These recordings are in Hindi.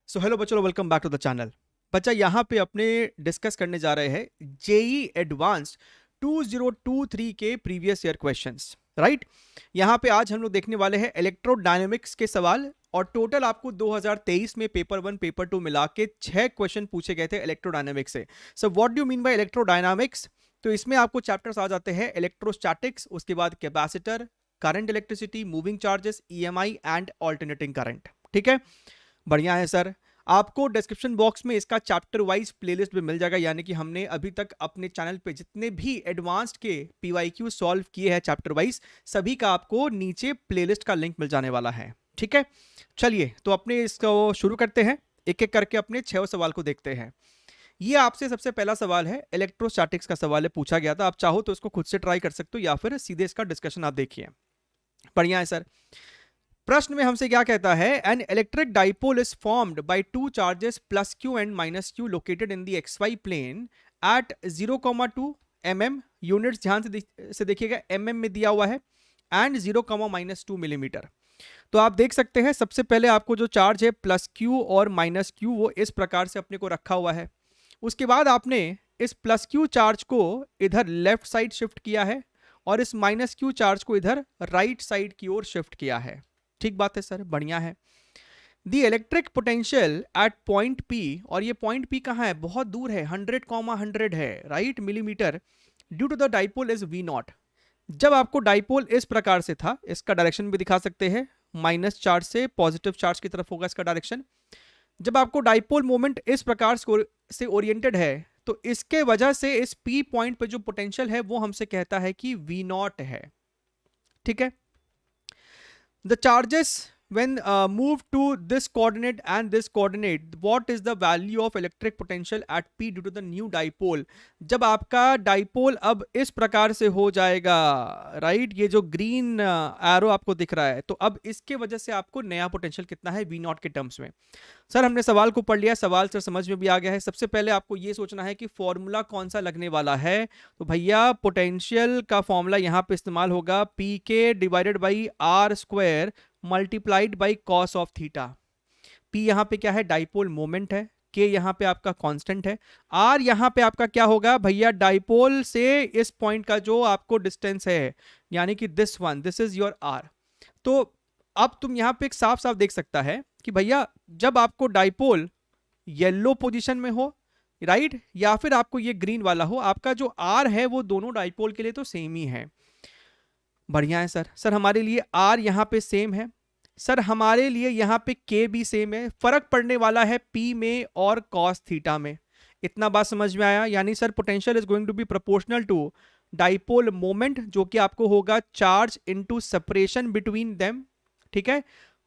सो हेलो बच्चों, welcome back to the channel. बच्चा यहाँ पे अपने डिस्कस करने जा रहे हैं जेई एडवांस्ड 2023 के प्रीवियस ईयर क्वेश्चंस, राइट। यहाँ पे आज हम लोग देखने वाले हैं इलेक्ट्रोडायनेमिक्स के सवाल। और टोटल आपको 2023 में पेपर 1 पेपर 2 मिला के 6 क्वेश्चन पूछे गए थे इलेक्ट्रोडायनेमिक्स से। So what do mean by electrodynamics? तो इसमें आपको चैप्टर्स आ जाते हैं इलेक्ट्रोस्टैटिक्स, उसके बाद capacitor, current electricity, moving charges, EMI and alternating current. ठीक है, बढ़िया है सर। आपको डिस्क्रिप्शन बॉक्स में इसका चैप्टर वाइज प्लेलिस्ट भी मिल जाएगा, यानी कि हमने अभी तक अपने चैनल पे जितने भी एडवांस्ड के पीवाईक्यू सॉल्व किए हैं चैप्टर वाइज, सभी का आपको नीचे प्लेलिस्ट का लिंक मिल जाने वाला है। ठीक है, चलिए तो अपने इसको शुरू करते हैं, एक एक करके अपने 6 सवाल को देखते हैं। ये आपसे सबसे पहला सवाल है, इलेक्ट्रोस्टैटिक्स का सवाल है, पूछा गया था। आप चाहो तो इसको खुद से ट्राई कर सकते हो या फिर सीधे इसका डिस्कशन आप देखिए। बढ़िया है सर। प्रश्न में हमसे क्या कहता है, an electric dipole is formed by two charges plus Q and minus Q located in the X Y plane at 0,2 mm। Units ध्यान से देखिएगा, mm में दिया हुआ है, एंड 0,-2 मिलीमीटर। तो आप देख सकते हैं सबसे पहले आपको जो चार्ज है प्लस क्यू और माइनस क्यू, वो इस प्रकार से अपने को रखा हुआ है। उसके बाद आपने इस प्लस क्यू चार्ज को इधर लेफ्ट साइड शिफ्ट किया है और इस माइनस क्यू चार्ज को इधर राइट साइड की ओर शिफ्ट किया है। ठीक बात है सर, बढ़िया है। The electric potential at point P, और ये पॉइंट पी कहाँ है, बहुत दूर है, 100,100 है, right, millimetre, due to the dipole is V not. जब आपको डाइपोल इस प्रकार से था, इसका डायरेक्शन भी दिखा सकते हैं, माइनस चार्ज से पॉजिटिव चार्ज की तरफ होगा इसका डायरेक्शन। जब आपको डाइपोल मोमेंट इस प्रकार से ओरिएंटेड है, तो इसके वजह से इस पी पॉइंट पे जो पोटेंशियल है वो हमसे कहता है कि वी नॉट है। ठीक है, the charges when moved to this coordinate and this coordinate, what is the value of electric potential at p due to the new dipole? जब आपका डाइपोल अब इस प्रकार से हो जाएगा, राइट, ये जो ग्रीन एरो आपको दिख रहा है, तो अब इसके वजह से आपको नया पोटेंशियल कितना है वी नॉट के टर्म्स में। सर हमने सवाल को पढ़ लिया, सवाल सर समझ में भी आ गया है। सबसे पहले आपको ये सोचना है कि फॉर्मूला कौन सा लगने वाला है। तो भैया पोटेंशियल का फॉर्मूला यहाँ पे इस्तेमाल होगा, पी के divided by R square multiplied by cos of theta. P यहाँ पे क्या है, डाइपोल मोमेंट है, के यहाँ पे आपका कांस्टेंट है, आर यहाँ पे आपका क्या होगा भैया, डाइपोल से इस पॉइंट का जो आपको डिस्टेंस है, यानी कि this one, this is your R. तो अब तुम यहाँ पे एक साफ साफ देख सकता है कि भैया जब आपको डाइपोल येलो पोजीशन में हो, राइट, या फिर आपको ये ग्रीन वाला हो, आपका जो आर है वो दोनों डाइपोल के लिए तो सेम ही है। बढ़िया है सर। सर हमारे लिए आर यहाँ पे सेम है, सर हमारे लिए यहाँ पे के भी सेम है, फर्क पड़ने वाला है पी में और कॉस थीटा में। इतना बात समझ में आया? यानी sir potential is going to be proportional to dipole moment, जो कि आपको होगा charge into separation between them, ठीक है,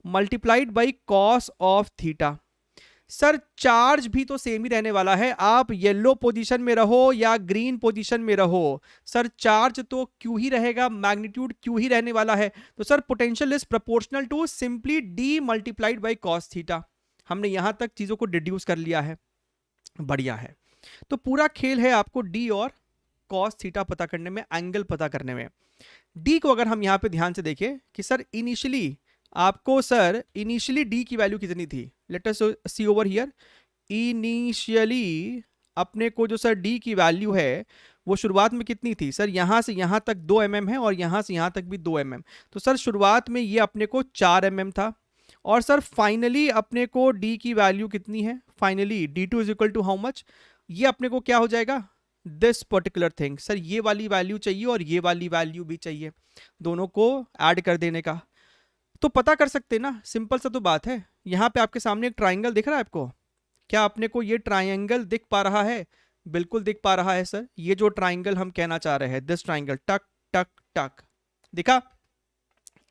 multiplied by cos of theta. Sir charge भी तो सेम ही रहने वाला है, आप येलो पोजीशन में रहो या ग्रीन पोजीशन में रहो, सर चार्ज तो क्यू ही रहेगा, मैग्नीट्यूड क्यू ही रहने वाला है। तो sir potential is proportional to simply D multiplied by cos theta. हमने यहां तक चीजों को डिड्यूस कर लिया है, बढ़िया है। तो पूरा खेल है आपको डी और कॉस थीटा पता करने में, एंगल पता करने में। डी को अगर हम यहां पे ध्यान से देखें कि सर इनिशियली आपको, सर इनिशियली डी की वैल्यू कितनी थी, let us see over here. Initially अपने को जो सर डी की वैल्यू है वो शुरुआत में कितनी थी, सर यहां से यहां तक 2 mm है और यहां से यहां तक भी 2 mm। तो सर शुरुआत में ये अपने को 4 mm था, और सर फाइनली अपने को डी की वैल्यू कितनी है, finally d2 is equal to how much, ये अपने को क्या हो जाएगा, दिस पर्टिकुलर थिंग। सर ये वाली वैल्यू चाहिए और ये वाली वैल्यू भी चाहिए, दोनों को ऐड कर देने का। तो पता कर सकते हैं ना, सिंपल सा तो बात है। यहां पे आपके सामने एक ट्राइंगल दिख रहा है आपको, क्या अपने को ये ट्राइंगल दिख पा रहा है? बिल्कुल दिख पा रहा है सर। ये जो ट्राइंगल हम कहना चाह रहे हैं, दिस ट्राइंगल, टक टक टक, दिखा?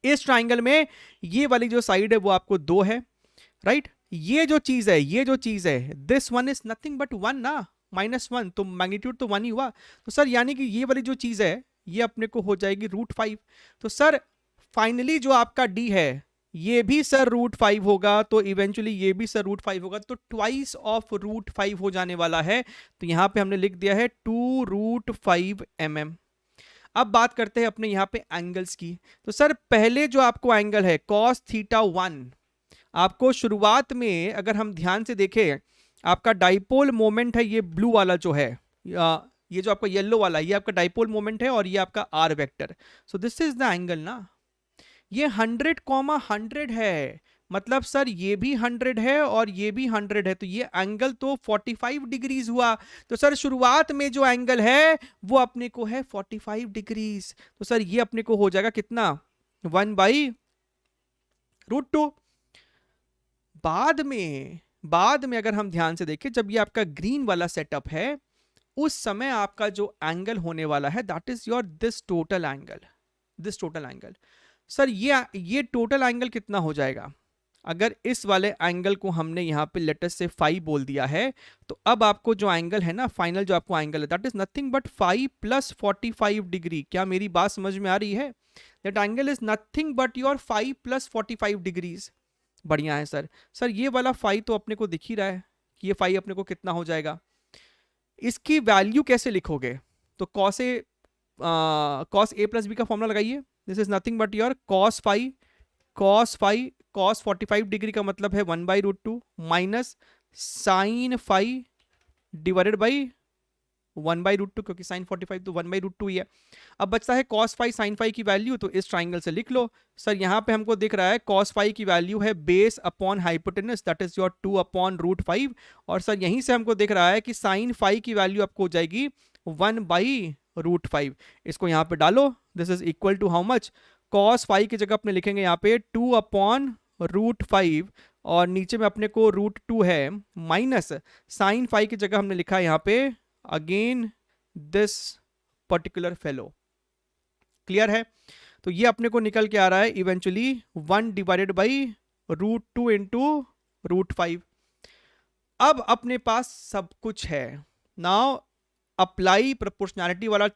इस ट्राइंगल में ये वाली जो साइड है वो आपको 2 है, राइट। ये जो चीज है, ये जो चीज है, this one is nothing but 1 ना, -1, तो मैग्नीट्यूड तो 1 ही हुआ। तो सर यानी कि ये वाली जो चीज है ये अपने को हो जाएगी √5। तो सर फाइनली जो आपका डी है ये भी सर √5 होगा, तो इवेंचुअली ये भी सर √5 होगा, तो ट्वाइस ऑफ √5 हो जाने वाला है। तो यहां पे हमने लिख दिया है 2√5 mm। अब बात करते हैं अपने यहां पे एंगल्स की। तो सर पहले जो आपको एंगल है cos θ1, आपको शुरुआत में अगर हम ध्यान से देखें, आपका डाइपोल मोमेंट है ये ब्लू वाला जो है, ये जो आपका येलो वाला, ये आपका डाइपोल मोमेंट है और ये आपका R vector. So this is the angle ना, ये 100,100 है, मतलब सर ये भी 100 है और ये भी 100 है, तो ये एंगल तो 45 डिग्रीज हुआ। तो सर शुरुआत में जो एंगल है वो अपने को है 45 डिग्रीज, तो सर ये अपने को हो जाएगा कितना, 1/√2। बाद में अगर हम ध्यान से देखें, जब ये आपका ग्रीन वाला सेटअप है, उस समय आपका जो एंगल होने वाला है that is your this total angle. Sir ये टोटल एंगल कितना हो जाएगा, अगर इस वाले एंगल को हमने यहाँ पे लेटेस्ट से 5 बोल दिया है, तो अब आपको जो एंगल है ना, फाइनल जो आपको एंगल है that is nothing but 5 + 45 degree. क्या मेरी बात समझ में आ रही है? That angle is nothing but your 5 + 45 degrees. बढ़िया है सर। सर ये वाला 5 तो अपने को दिख ही रहा है कि ये 5 अपने को कितना हो जाएगा। इसकी वैल्यू कैसे लिखोगे, तो cos a + b का फॉर्मूला लगाइए। This is nothing but your cos 45 degree का मतलब है 1/√2 माइनस sin 5 डिवाइडेड बाई 1/√2, क्योंकि sin 45 तो 1/√2 ही है। अब बचता है cos 5 sin 5 की वैल्यू, तो इस ट्राइंगल से लिख लो। सर यहाँ पे हमको दिख रहा है cos 5 की वैल्यू है base upon hypotenuse that is your 2/√5, और सर यहीं से हमको दिख रहा है कि sin 5 की वैल्यू आपको हो जाएगी 1/√5। इसको यहाँ पे डालो, this is equal to how much, cos 5 की जगह अपने लिखेंगे यहाँ पे 2/√5, और नीचे में अपने को √2 है, माइनस sin 5 की जगह हमने लिखा है यहाँ पे again this particular fellow. Clear है? तो ये अपने को निकल के आ रहा है इवेंचुअली 1/√2 इंटू √5। अब अपने पास सब कुछ है। नाउ अप्लाई प्रोपोर्शनैलिटी वाला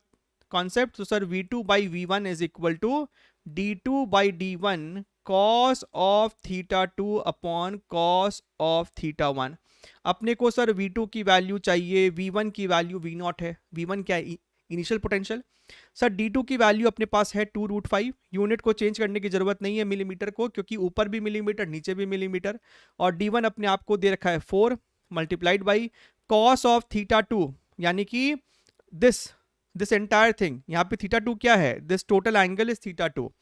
कॉन्सेप्ट। तो sir V2/V1 is equal to d2/d1 cos of θ2 upon cos of θ1। अपने को सर V2 की वैल्यू चाहिए, V1 की वैल्यू V0 है। V1 क्या है? Initial potential. सर D2 की वैल्यू अपने पास है 2√5। यूनिट को चेंज करने की जरूरत नहीं है मिलीमीटर को, क्योंकि ऊपर भी मिलीमीटर नीचे भी मिलीमीटर। और D1 अपने आप को दे रखा है 4 मल्टीप्लाइड बाई cos of θ2, यानी कि दिस एंटायर थिंग। यहाँ पे θ2 क्या है? This total angle is θ2,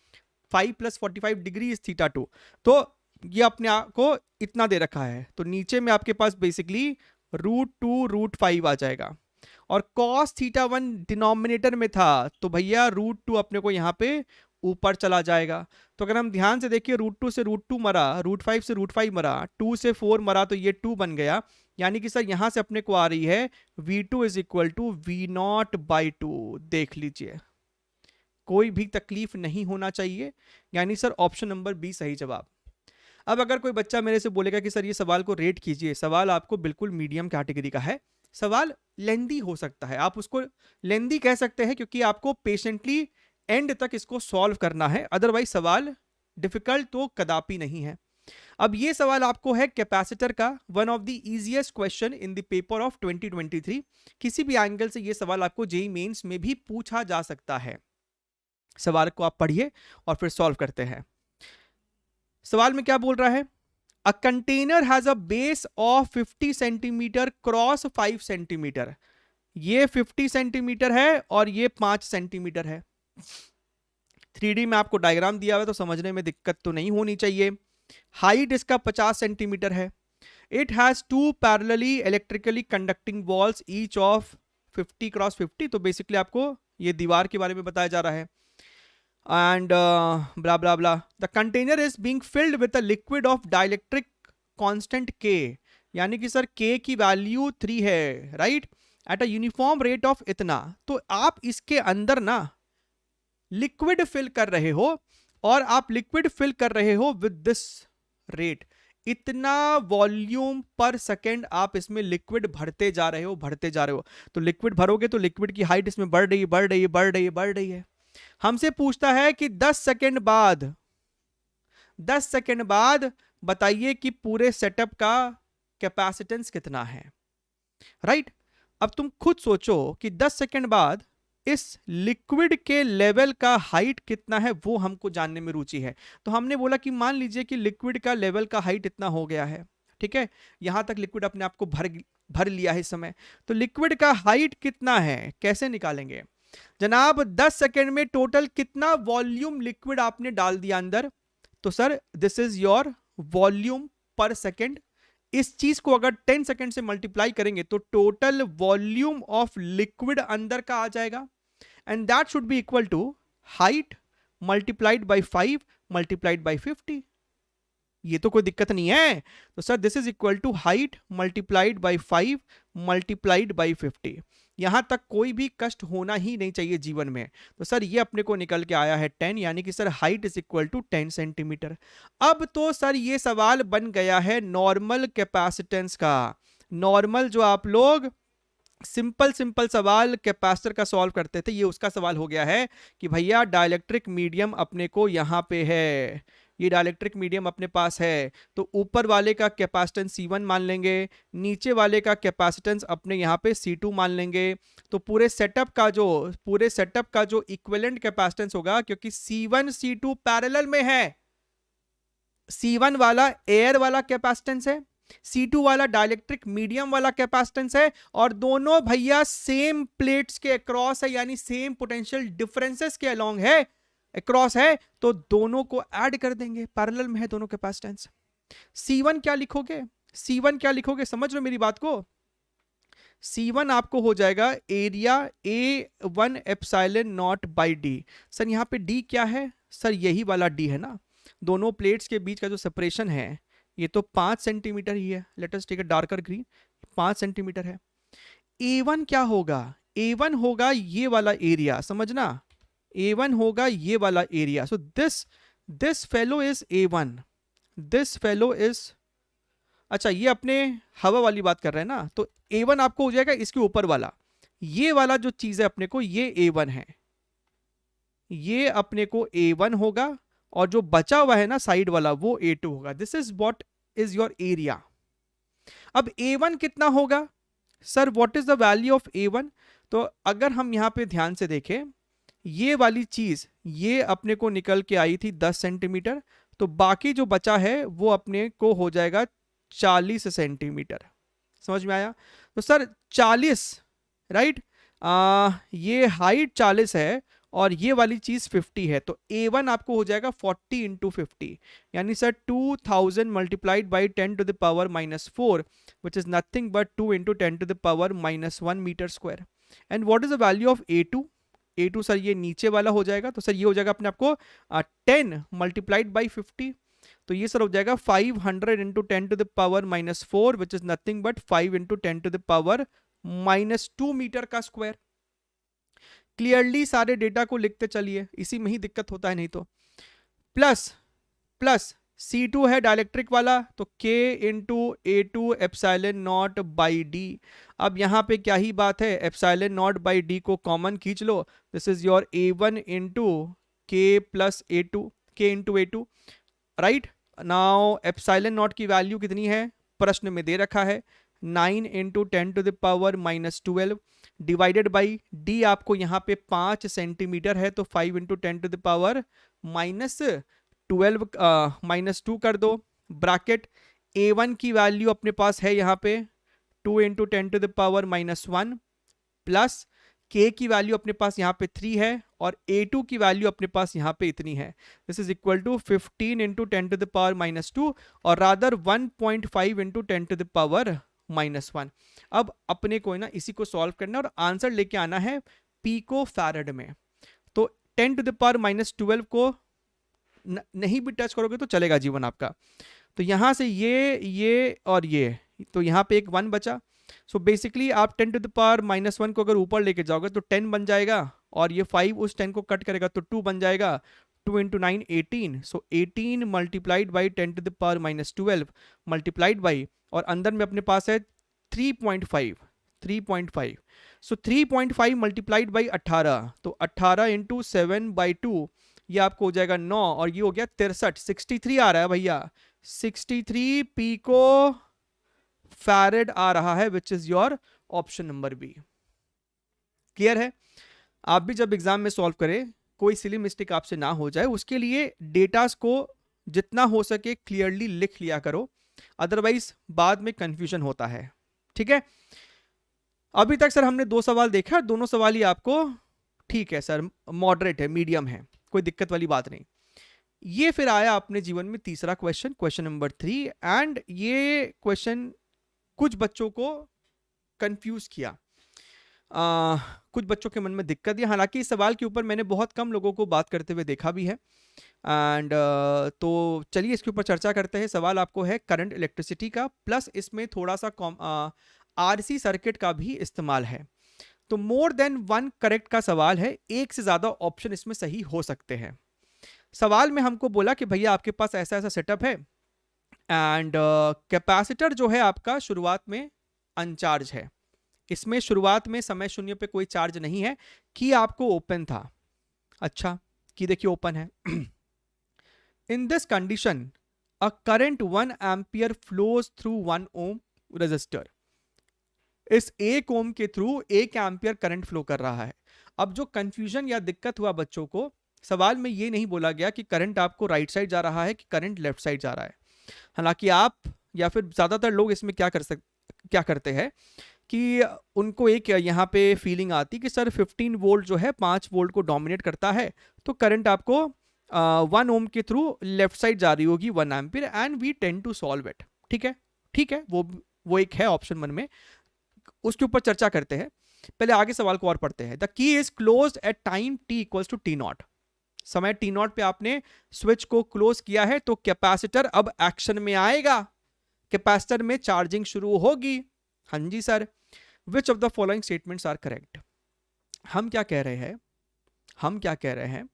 5 + 45 degree is θ2। तो ये अपने आप को इतना दे रखा है, तो नीचे में आपके पास बेसिकली √2√5 आ जाएगा। और cos θ1 डिनोमिनेटर में था, तो भैया √2 अपने को यहाँ पे ऊपर चला जाएगा। तो अगर हम ध्यान से देखिए, √2 से √2 मरा, √5 से √5 मरा, 2 से 4 मरा, तो ये 2 बन गया। यानी कि सर यहां से अपने को आ रही है V2 is equal to V0/2। देख लीजिए, कोई भी तकलीफ नहीं होना चाहिए, यानी सर ऑप्शन नंबर बी सही जवाब। अब अगर कोई बच्चा मेरे से बोलेगा कि सर ये सवाल को रेट कीजिए, सवाल आपको बिल्कुल मीडियम कैटेगरी का है। सवाल लेंदी हो सकता है, आप उसको लेंदी कह सकते हैं, क्योंकि आपको पेशेंटली एंड तक इसको सॉल्व करना है, अदरवाइज सवाल डिफिकल्ट तो कदापि नहीं है। अब ये सवाल आपको है कैपेसिटर का, one of the easiest question in the paper of 2023। किसी भी एंगल से ये सवाल आपको जेईई मेंस में भी पूछा जा सकता है। सवाल को आप पढ़िए और फिर सॉल्व करते हैं। सवाल में क्या बोल रहा है? A container has a base of 50 centimetre cross 5 centimetre. ये 50 सेंटीमीटर है और ये 5 सेंटीमीटर है। 3D में आपको डायग्राम दिया हुआ है, तो समझने में दिक्कत तो नहीं होनी चाहिए। हाइट इसका 50 सेंटीमीटर है। It has 2 parallelly electrically conducting walls each of 50 cross 50। तो बेसिकली आपको ये दीवार के बारे में बताया जा रहा है। And blah blah blah, the container is being filled with a liquid of dielectric constant K, यानी कि सर K की वैल्यू 3 है, right, at a uniform rate of इतना। तो आप इसके अंदर ना लिक्विड फिल कर रहे हो, और आप लिक्विड फिल कर रहे हो विद दिस रेट, इतना वॉल्यूम पर सेकेंड आप इसमें लिक्विड भरते जा रहे हो। तो लिक्विड भरोगे तो लिक्विड की हाइट इसमें बढ़ रही है। हमसे पूछता है कि 10 सेकेंड बाद बताइए कि पूरे सेटअप का कैपेसिटेंस कितना है, राइट। अब तुम खुद सोचो कि 10 सेकेंड बाद इस लिक्विड के लेवल का हाइट कितना है वो हमको जानने में रुचि है। तो हमने बोला कि मान लीजिए कि लिक्विड का लेवल का हाइट इतना हो गया है, ठीक है, यहां तक लिक्विड अपने आप को भर लिया है इस समय। तो लिक्विड का हाइट कितना है कैसे निकालेंगे जनाब? 10 सेकेंड में टोटल कितना वॉल्यूम लिक्विड आपने डाल दिया अंदर? तो sir this is your volume पर सेकेंड। इस चीज को अगर 10 सेकेंड से मल्टीप्लाई करेंगे तो टोटल वॉल्यूम ऑफ लिक्विड अंदर का आ जाएगा, and that should be equal to height multiplied by 5 multiplied by 50। ये तो कोई दिक्कत नहीं है। तो sir this is equal to height multiplied by 5 multiplied by 50। यहां तक कोई भी कष्ट होना ही नहीं चाहिए जीवन में। तो सर ये अपने को निकल के आया है 10, यानी कि sir height is equal to 10 centimetre. अब तो सर ये सवाल बन गया है नॉर्मल कैपेसिटेंस का। नॉर्मल जो आप लोग सिंपल सवाल कैपेसिटर का सॉल्व करते थे, ये उसका सवाल हो गया है कि भैया डाइलेक्ट्रिक मीडियम अपने को यहां पे है, ये डाइलेक्ट्रिक मीडियम अपने पास है, तो ऊपर वाले का कैपेसिटेंस C1 मान लेंगे, नीचे वाले का कैपेसिटेंस अपने यहाँ पे C2 मान लेंगे। तो पूरे सेटअप का जो इक्विवेलेंट कैपेसिटेंस होगा, क्योंकि C1 C2 पैरेलल में है, C1 वाला एयर वाला कैपेसिटेंस है, C2 वाला डाइलेक्ट्रिक मीडियम वाला कैपेसिटेंस है, और दोनों भैया सेम प्लेट्स के अक्रॉस है, यानी सेम पोटेंशियल डिफरेंसेस के अलोंग है, अक्रॉस है, तो दोनों को ऐड कर देंगे, पैरेलल में है दोनों कैपेसिटेंस। C1 क्या लिखोगे? C1 क्या लिखोगे, समझ लो मेरी बात को। C1 आपको हो जाएगा area A1 epsilon naught by D. Sir यहाँ पे D क्या है? सर यही वाला D है ना, दोनों प्लेट्स के बीच का जो सेपरेशन है ये तो 5 सेंटीमीटर ही है। Let us take a darker green, 5 centimetre है। A1 क्या होगा? A1 होगा ये वाला एरिया, समझना, A1 होगा ये वाला area. So this fellow is A1, this fellow is, अच्छा ये अपने हवा वाली बात कर रहे हैं ना, तो A1 आपको हो जाएगा इसके ऊपर वाला, ये वाला जो चीज है अपने को ये A1 है, ये अपने को A1 होगा, और जो बचा हुआ है ना साइड वाला वो A2 होगा। This is what is your area. अब A1 कितना होगा? Sir what is the value of A1? तो अगर हम यहां पे ध्यान से देखें, ये वाली चीज ये अपने को निकल के आई थी 10 सेंटीमीटर, तो बाकी जो बचा है वो अपने को हो जाएगा 40 सेंटीमीटर। समझ में आया? तो सर 40, राइट, ये हाइट 40 है और ये वाली चीज 50 है, तो A1 आपको हो जाएगा 40 इंटू 50, यानी sir 2000 multiplied by 10 to the power -4, which is nothing but 2 into 10 to the power -1 metre square. And what is the value of A2? A2 sir ये नीचे वाला हो जाएगा, तो सर ये हो जाएगा अपने आपको 10 मल्टीप्लाइड बाई 50, तो ये सर हो जाएगा 500 into 10 to the power -4, which is nothing but 5 into 10 to the power -2 metre का स्क्वायर। क्लियरली सारे डेटा को लिखते चलिए, इसी में ही दिक्कत होता है नहीं तो। प्लस C2 है डाइलेक्ट्रिक वाला, तो K into A2 epsilon naught by d. अब यहाँ पे क्या ही बात है, एप्सिलॉन नॉट बाई डी को कॉमन खींच लो, this is your A1 into K plus A2, K into A2, right. Now epsilon naught की वैल्यू कितनी है प्रश्न में दे रखा है, 9 into 10 to the power -12 divided by d, आपको यहाँ पे 5 सेंटीमीटर है, तो 5 इंटू 10 टू द पावर -12 -2 कर दो, ब्रैकेट। A1 की वैल्यू अपने पास है यहाँ पे 2 into 10 to the power -1, plus K की वैल्यू अपने पास यहाँ पे 3 है, और A2 की वैल्यू अपने पास यहाँ पे इतनी है, this is equal to 15 into 10 to the power -2, और rather 1.5 into 10 to the power -1। अब अपने को ना इसी को सॉल्व करना और आंसर लेके आना है पिको फैरेड में। तो 10 टू द पावर -12 को नहीं भी टच करोगे तो चलेगा जीवन आपका। तो यहां से ये और ये, तो यहाँ पे एक 1 बचा, सो बेसिकली आप 10 टू द पावर -1 को अगर ऊपर लेके जाओगे तो 10 बन जाएगा, और ये 5 उस 10 को कट करेगा तो 2 बन जाएगा, 2 into 9 18, so 18 multiplied by 10 to the power -12 multiplied by, और अंदर में अपने पास है 3.5, सो 3.5 मल्टीप्लाइड बाई 18, तो 18 इंटू 7/2, ये आपको हो जाएगा 9, और ये हो गया 63, 63 आ रहा है भैया, 63 पिको फैरेड आ रहा है, which is your option number B. Clear है? आप भी जब एग्जाम में सॉल्व करें, कोई सिली मिस्टेक आपसे ना हो जाए, उसके लिए डेटास को जितना हो सके क्लियरली लिख लिया करो, अदरवाइज बाद में कंफ्यूजन होता है। ठीक है, अभी तक सर हमने 2 सवाल देखा, दोनों सवाल ही आपको ठीक है सर, मॉडरेट है, मीडियम है, कोई दिक्कत वाली बात नहीं। ये फिर आया अपने जीवन में तीसरा क्वेश्चन, क्वेश्चन नंबर 3, एंड ये क्वेश्चन कुछ बच्चों को कंफ्यूज किया, कुछ बच्चों के मन में दिक्कत है। हालांकि इस सवाल के ऊपर मैंने बहुत कम लोगों को बात करते हुए देखा भी है, एंड तो चलिए इसके ऊपर चर्चा करते हैं। सवाल आपको है करंट इलेक्ट्रिसिटी का, प्लस इसमें थोड़ा सा आरसी सर्किट का भी इस्तेमाल है। तो मोर देन वन करेक्ट का सवाल है, एक से ज्यादा ऑप्शन इसमें सही हो सकते हैं। सवाल में हमको बोला कि भैया आपके पास ऐसा ऐसा सेटअप है, एंड कैपेसिटर जो है आपका शुरुआत में अनचार्ज है, इसमें शुरुआत में समय शून्य पे कोई चार्ज नहीं है, की आपको ओपन था। अच्छा, की देखिए ओपन है। In this condition a current 1 ampere flows through 1 ohm resistor. इस 1 ओम के थ्रू 1 एम्पियर करंट फ्लो कर रहा है। अब जो कंफ्यूजन या दिक्कत हुआ बच्चों को, सवाल में ये नहीं बोला गया कि करंट आपको राइट साइड जा रहा है कि करंट लेफ्ट साइड जा रहा है। हालांकि आप या फिर ज्यादातर लोग इसमें क्या करते हैं कि उनको एक यहाँ पे फीलिंग आती कि सर 15 वोल्ट जो है 5 वोल्ट को डोमिनेट करता है, तो करंट आपको 1 ओम के थ्रू लेफ्ट साइड जा रही होगी 1 ampere, and we tend to solve it. ठीक है, ठीक है, वो एक है ऑप्शन मन में, उसके ऊपर चर्चा करते हैं। पहले आगे सवाल को और पढ़ते हैं। The key is closed at time t equals to t not. समय t नॉट पे आपने स्विच को क्लोज किया है, तो कैपेसिटर अब एक्शन में आएगा, कैपेसिटर में चार्जिंग शुरू होगी। हाँ जी sir, which of the following statements are correct. हम क्या कह रहे हैं,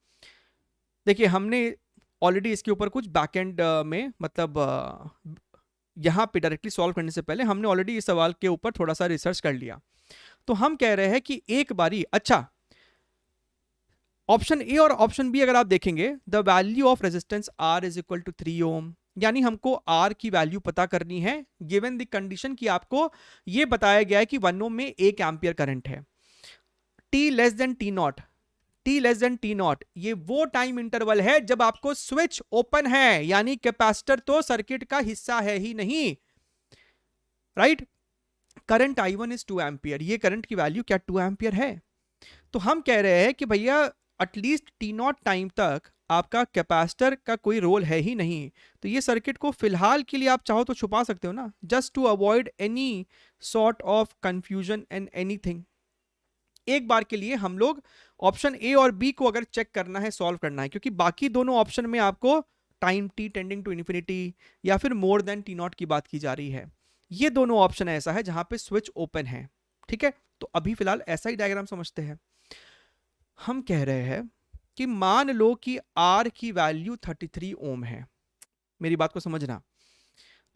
देखिए हमने ऑलरेडी इसके ऊपर कुछ बैकएंड में, मतलब यहां पे डायरेक्टली सॉल्व करने से पहले हमने ऑलरेडी इस सवाल के ऊपर थोड़ा सा रिसर्च कर लिया। तो हम कह रहे हैं कि एक बारी, अच्छा, ऑप्शन ए और ऑप्शन बी अगर आप देखेंगे, the value of resistance R is equal to 3 ohm, यानी हमको R की वैल्यू पता करनी है गिवन द कंडीशन कि आपको ये बताया गया है कि 1 ओम में 1 एम्पियर करंट है। T less than T not, T less than T not, ये वो टाइम इंटरवल है जब आपको स्विच ओपन है, यानी कैपेसिटर तो सर्किट का हिस्सा है ही नहीं, right. Current I1 is 2 ampere, ये करंट की वैल्यू क्या 2 एम्पियर है। तो हम कह रहे हैं कि भैया एटलीस्ट T नॉट टाइम तक आपका कैपेसिटर का कोई रोल है ही नहीं, तो ये सर्किट को फिलहाल के लिए आप चाहो तो छुपा सकते हो ना, just to avoid any sort of confusion and anything. एक बार के लिए हम लोग ऑप्शन ए और बी को अगर चेक करना है, सॉल्व करना है, क्योंकि बाकी दोनों ऑप्शन में आपको time t tending to infinity या फिर मोर देन t नॉट की बात की जा रही है। ये दोनों ऑप्शन ऐसा है जहां पे स्विच ओपन है। ठीक है, तो अभी फिलहाल ऐसा ही डायग्राम समझते हैं। हम कह रहे हैं कि मान लो कि R की वैल्यू 33 ओम है, मेरी बात को समझना,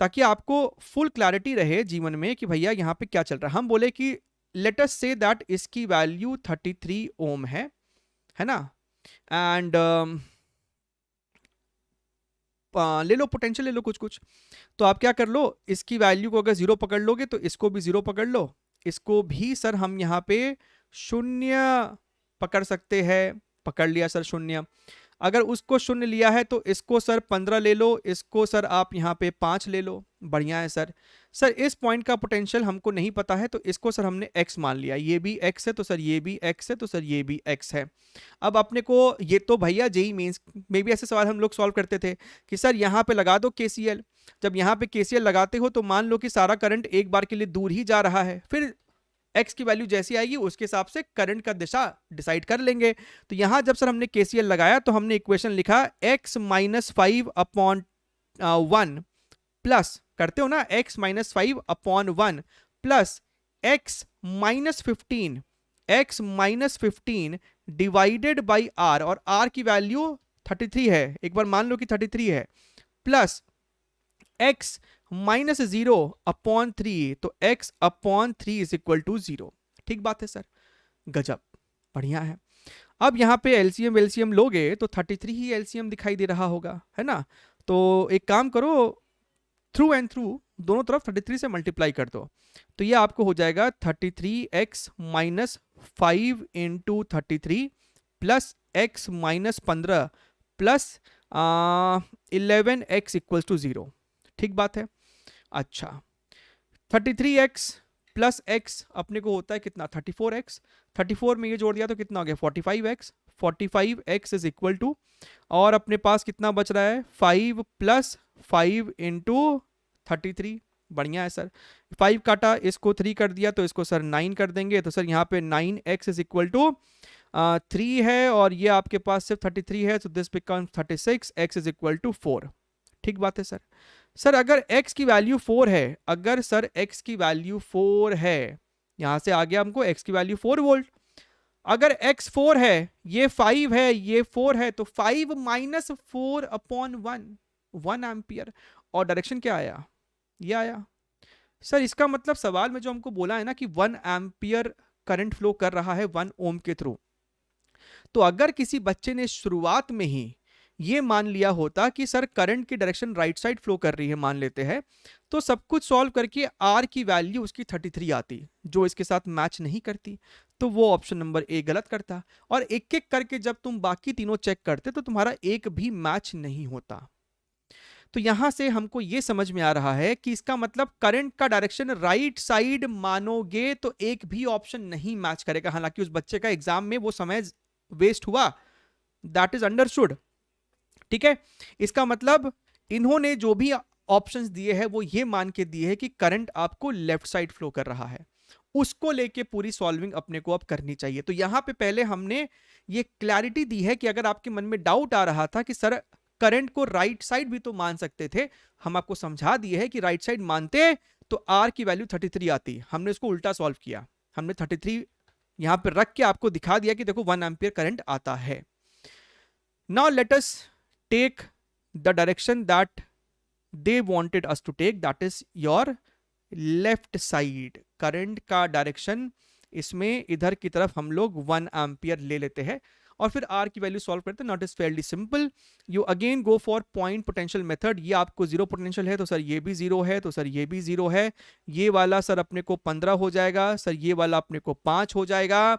ताकि आपको फुल क्लैरिटी रहे जीवन में कि भैया यहाँ पे क्या चल रहा है। हम बोले कि लेट अस से दैट इसकी वैल्यू 33 ओम है ना, एंड ले लो पोटेंशियल, ले लो कुछ, तो आप क्या कर लो, इसकी वैल्यू को अगर 0 पकड़ लोगे तो इसको भी 0 पकड़ लो, इसको भी सर हम यहाँ पे 0 पकड़ सकते हैं, पकड़ लिया सर 0। अगर उसको 0 लिया है तो इसको सर 15 ले लो, इसको सर आप यहाँ पे 5 ले लो, बढ़िया है सर। सर इस पॉइंट का पोटेंशियल हमको नहीं पता है, तो इसको सर हमने x मान लिया, ये भी x है तो सर ये भी x है, तो सर ये भी x है। अब अपने को ये तो भैया जेईई मेंस में भी ऐसे सवाल हम लोग सॉल्व करते थे कि सर यहाँ पे लगा दो KCL। जब यहाँ पे KCL लगाते हो तो मान लो कि सारा करंट एक बार के लिए दूर ही जा रहा है, फिर x की वैल्यू जैसी आएगी उसके हिसाब से करंट का दिशा डिसाइड कर लेंगे। तो यहां जब सर हमने KCL लगाया तो हमने इक्वेशन लिखा x माइनस 5 अपॉन 1 प्लस, करते हो ना, x minus 5 upon 1 plus x minus 15, x minus 15 divided by r, और r की वैल्यू 33 है, एक बार मान लो कि 33 है, प्लस x माइनस 0 अपॉन 3, तो x upon 3 is equal to 0। ठीक बात है सर, गजब, बढ़िया है। अब यहाँ पे एलसीएम लोगे तो 33 ही एलसीएम दिखाई दे रहा होगा, है ना। तो एक काम करो, थ्रू एंड थ्रू दोनों तरफ 33 से मल्टीप्लाई कर दो, तो ये आपको हो जाएगा 33x minus 5 into 33 plus x minus 15 plus 11x equals to 0। ठीक बात है। अच्छा 33x प्लस x अपने को होता है कितना 34x, 34 में ये जोड़ दिया तो कितना हो गया 45x, 45x is equal to, और अपने पास कितना बच रहा है 5 प्लस 5 इंटू 33। बढ़िया है सर, 5 काटा, इसको 3 कर दिया तो इसको सर 9 कर देंगे, तो सर यहाँ पे 9x इज इक्वल टू 3 है और ये आपके पास सिर्फ 33 है, तो this becomes 36, x is equal to 4। ठीक बात है सर। सर अगर x की वैल्यू 4 है, अगर सर x की वैल्यू 4 है, यहां से आ गया हमको x की वैल्यू 4 वोल्ट, अगर x 4 है, ये 5 है, ये 4 है, तो 5 माइनस 4 अपॉन 1 एम्पियर, और डायरेक्शन क्या आया, ये आया। सर इसका मतलब सवाल में जो हमको बोला है ना कि 1 एम्पियर करंट फ्लो कर रहा है 1 ओम के थ्रू, तो अगर किसी बच्चे ने शुरुआत में ही ये मान लिया होता कि सर करंट की डायरेक्शन राइट साइड फ्लो कर रही है, मान लेते हैं, तो सब कुछ सॉल्व करके आर की वैल्यू उसकी 33 आती, जो इसके साथ मैच नहीं करती, तो वो ऑप्शन नंबर ए गलत करता। और एक एक करके जब तुम बाकी तीनों चेक करते तो तुम्हारा एक भी मैच नहीं होता। तो यहां से हमको ये समझ में आ रहा है कि इसका मतलब करंट का डायरेक्शन राइट साइड मानोगे तो एक भी ऑप्शन नहीं मैच करेगा। हालांकि उस बच्चे का एग्जाम में वो समय वेस्ट हुआ, दैट इज अंडरस्टूड। ठीक है, इसका मतलब इन्होंने जो भी ऑप्शंस दिए हैं वो ये मान के दिए हैं कि करंट आपको लेफ्ट साइड फ्लो कर रहा है, उसको लेके पूरी सॉल्विंग अपने को अब करनी चाहिए। तो यहां पे पहले हमने ये क्लैरिटी दी है कि अगर आपके मन में डाउट आ रहा था कि सर करंट को राइट साइड भी तो मान सकते थे, हम आपको समझा दिए है कि राइट साइड मानते तो आर की वैल्यू 33 आती। हमने उसको उल्टा सॉल्व किया, हमने 33 यहां पर रख के आपको दिखा दिया कि देखो 1 एम्पियर करंट आता है। Now let us take the direction that they wanted us to take, that is your left side. Current का डायरेक्शन इसमें इधर की तरफ हम लोग 1 एम्पियर ले लेते हैं और फिर आर की वैल्यू सॉल्व करते हैं। Not is fairly simple, you again go for point potential method. ये आपको 0 पोटेंशियल है तो सर ये भी 0 है, तो सर ये भी 0 है, ये वाला सर अपने को 15 हो जाएगा, सर ये वाला अपने को 5 हो जाएगा।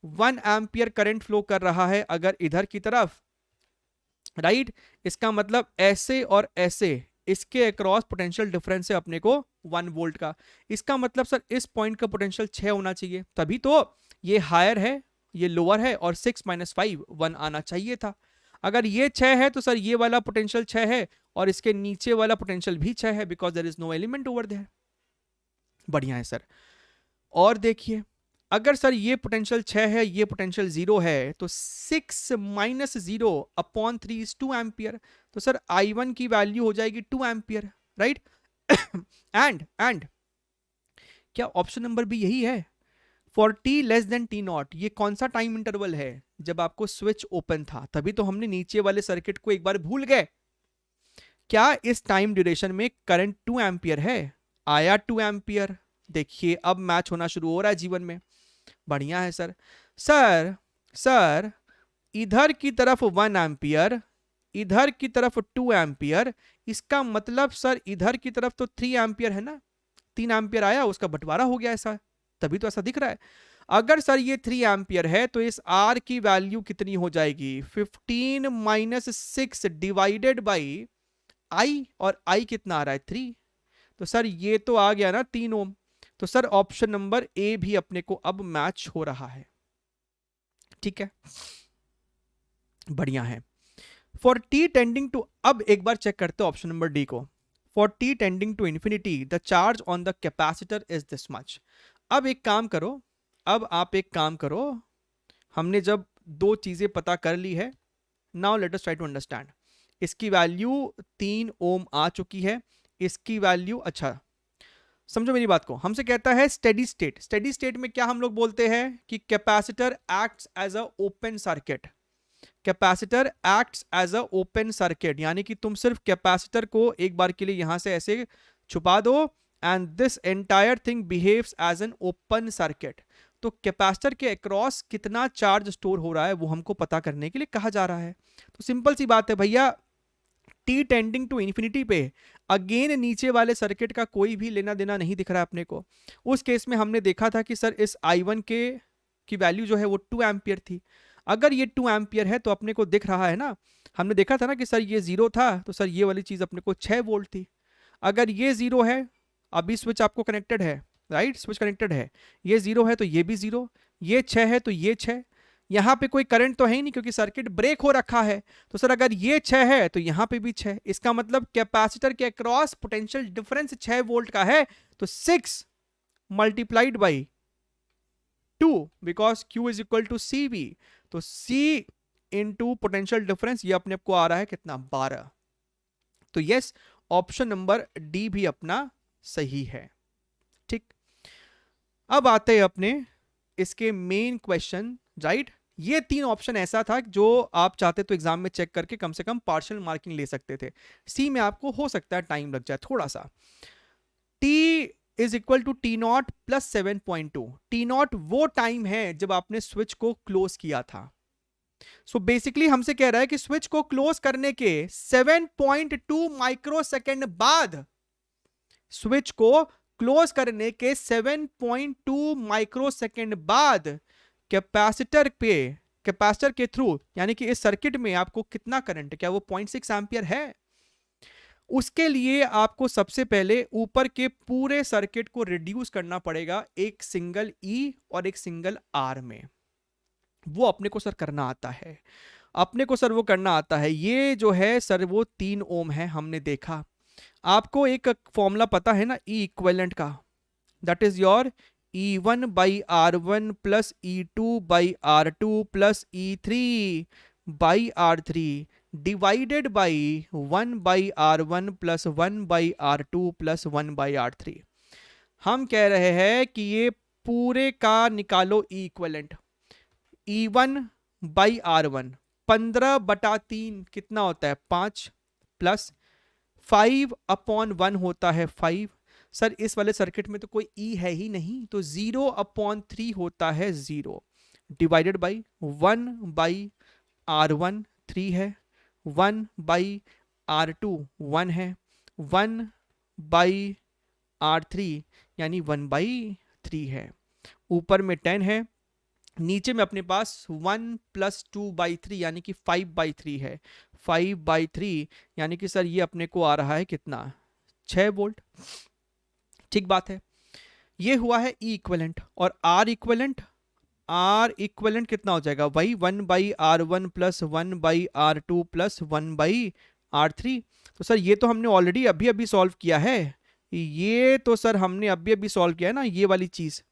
1 एम्पियर करंट फ्लो कर रहा है अगर इधर की तरफ, राइट, इसका मतलब ऐसे और ऐसे इसके अक्रॉस पोटेंशियल डिफरेंस है अपने को 1 वोल्ट का। इसका मतलब सर इस पॉइंट का पोटेंशियल 6 होना चाहिए, तभी तो ये हायर है ये लोअर है, और 6 माइनस 5 1 आना चाहिए था। अगर ये 6 है तो सर ये वाला पोटेंशियल 6 है और इसके नीचे वाला पोटेंशियल भी 6 है, because there is no element over there. बढ़िया है सर। और देखिए अगर सर ये पोटेंशियल 6 है, ये पोटेंशियल 0 है, तो 6 माइनस 0 अपॉन 3 इज 2 एम्पियर, तो सर I1 की वैल्यू हो जाएगी 2 एम्पियर, राइट। एंड क्या ऑप्शन नंबर भी यही है for t less than t not? ये कौन सा टाइम इंटरवल है जब आपको स्विच ओपन था, तभी तो हमने नीचे वाले सर्किट को एक बार भूल गए। क्या इस टाइम ड्यूरेशन में करंट 2 एम्पियर है? आया 2 एम्पियर, देखिए अब मैच होना शुरू हो रहा है जीवन में। बढ़िया है सर। सर इधर की तरफ 1 एम्पियर, इधर की तरफ 2 एम्पियर, इसका मतलब सर इधर की तरफ तो 3 एम्पियर है ना, 3 एम्पियर आया, उसका बंटवारा हो गया ऐसा, तभी तो ऐसा दिख रहा है। अगर सर ये 3 एम्पियर है तो इस R की वैल्यू कितनी हो जाएगी 15 माइनस 6 डिवाइडेड बाई I, और I कितना आ रहा है 3, तो सर ये तो आ गया ना 3 ओम। तो सर ऑप्शन नंबर ए भी अपने को अब मैच हो रहा है। ठीक है, बढ़िया है। फॉर टी टेंडिंग टू, अब एक बार चेक करते हैं ऑप्शन नंबर डी को। For T tending to infinity the charge on the capacitor is this much. अब एक काम करो, अब आप एक काम करो, हमने जब दो चीजें पता कर ली है, now let us try to understand. इसकी वैल्यू 3 ओम आ चुकी है, इसकी वैल्यू, अच्छा समझो मेरी बात को, हमसे कहता है स्टेडी स्टेट। स्टेडी स्टेट में क्या हम लोग बोलते हैं कि capacitor acts as a open circuit, capacitor acts as a open circuit, यानी कि तुम सिर्फ कैपेसिटर को एक बार के लिए यहां से ऐसे छुपा दो and this entire thing behaves as an open circuit. तो कैपेसिटर के अक्रॉस कितना चार्ज स्टोर हो रहा है वो हमको पता करने के लिए कहा जा रहा है। तो सिंपल सी बात है भैया, टी टेंडिंग टू इन्फिनिटी पे अगेन नीचे वाले सर्किट का कोई भी लेना देना नहीं दिख रहा है अपने को। उस केस में हमने देखा था कि सर इस I1 के की वैल्यू जो है वो 2 एम्पियर थी। अगर ये 2 एम्पियर है तो अपने को दिख रहा है ना, हमने देखा था ना कि सर ये 0 था तो सर ये वाली चीज अपने को 6 वोल्ट थी। अगर ये 0 है, अभी स्विच आपको कनेक्टेड है, राइट, स्विच कनेक्टेड है, ये 0 है तो ये भी 0, ये 6 है तो ये 6। यहाँ पे कोई करंट तो है ही नहीं क्योंकि सर्किट ब्रेक हो रखा है। तो सर अगर ये 6 है तो यहाँ पे भी 6, इसका मतलब कैपेसिटर के अक्रॉस पोटेंशियल डिफरेंस 6 वोल्ट का है। तो 6 multiplied by 2 because Q is equal to CV। तो C इंटू पोटेंशियल डिफरेंस ये अपने को आ रहा है कितना, 12। तो यस, ऑप्शन नंबर डी भी अपना सही है। ठीक, अब आते हैं अपने इसके मेन क्वेश्चन, राइट। ये 3 ऑप्शन ऐसा था जो आप चाहते तो एग्जाम में चेक करके कम से कम पार्शियल मार्किंग ले सकते थे। सी में आपको हो सकता है टाइम लग जाए थोड़ा सा। T is equal to T naught plus 7.2। T naught वो टाइम है जब आपने स्विच को क्लोज किया था। सो बेसिकली हमसे कह रहा है कि स्विच को क्लोज करने के 7.2 माइक्रो सेकेंड बाद, स्विच को क्लोज करने के 7.2 माइक्रो सेकेंड बाद कैपेसिटर के थ्रू, यानी कि इस सर्किट में आपको कितना करंट, क्या वो 0.6 एम्पियर है? उसके लिए आपको सबसे पहले ऊपर के पूरे सर्किट को रिड्यूस करना पड़ेगा एक सिंगल E और एक सिंगल R में। वो अपने को सर करना आता है, अपने को सर वो करना आता है। ये जो है सर वो 3 ओम है, हमने देखा। आपको एक फॉर्मूला पता है ना E इक्विवेलेंट का, that is your E1 by R1 plus E2 by R2 plus E3 by R3 divided by 1 by R1 plus 1 by R2 plus 1 by R3। हम कह रहे हैं कि ये पूरे का निकालो E equivalent. E1 by R1 15/3 कितना होता है, 5 प्लस 5/1 होता है 5। सर इस वाले सर्किट में तो कोई E है ही नहीं, तो 0/3 होता है 0 डिवाइडेड बाई 1 बाई R1 3 है, 1 बाई R2 1 है, 1 बाई R3 यानी 1/3 है। ऊपर में 10 है, नीचे में अपने पास 1 प्लस 2/3 यानी कि 5/3 है। 5/3 यानी कि सर ये अपने को आ रहा है कितना, 6 वोल्ट। ठीक बात है, ये हुआ है E इक्विवेलेंट। और R इक्विवेलेंट कितना हो जाएगा, वही 1/R1 plus 1/R2 plus 1/R3। तो सर ये तो हमने ऑलरेडी अभी अभी सॉल्व किया है, ये तो सर हमने अभी अभी सॉल्व किया है ना, ये वाली चीज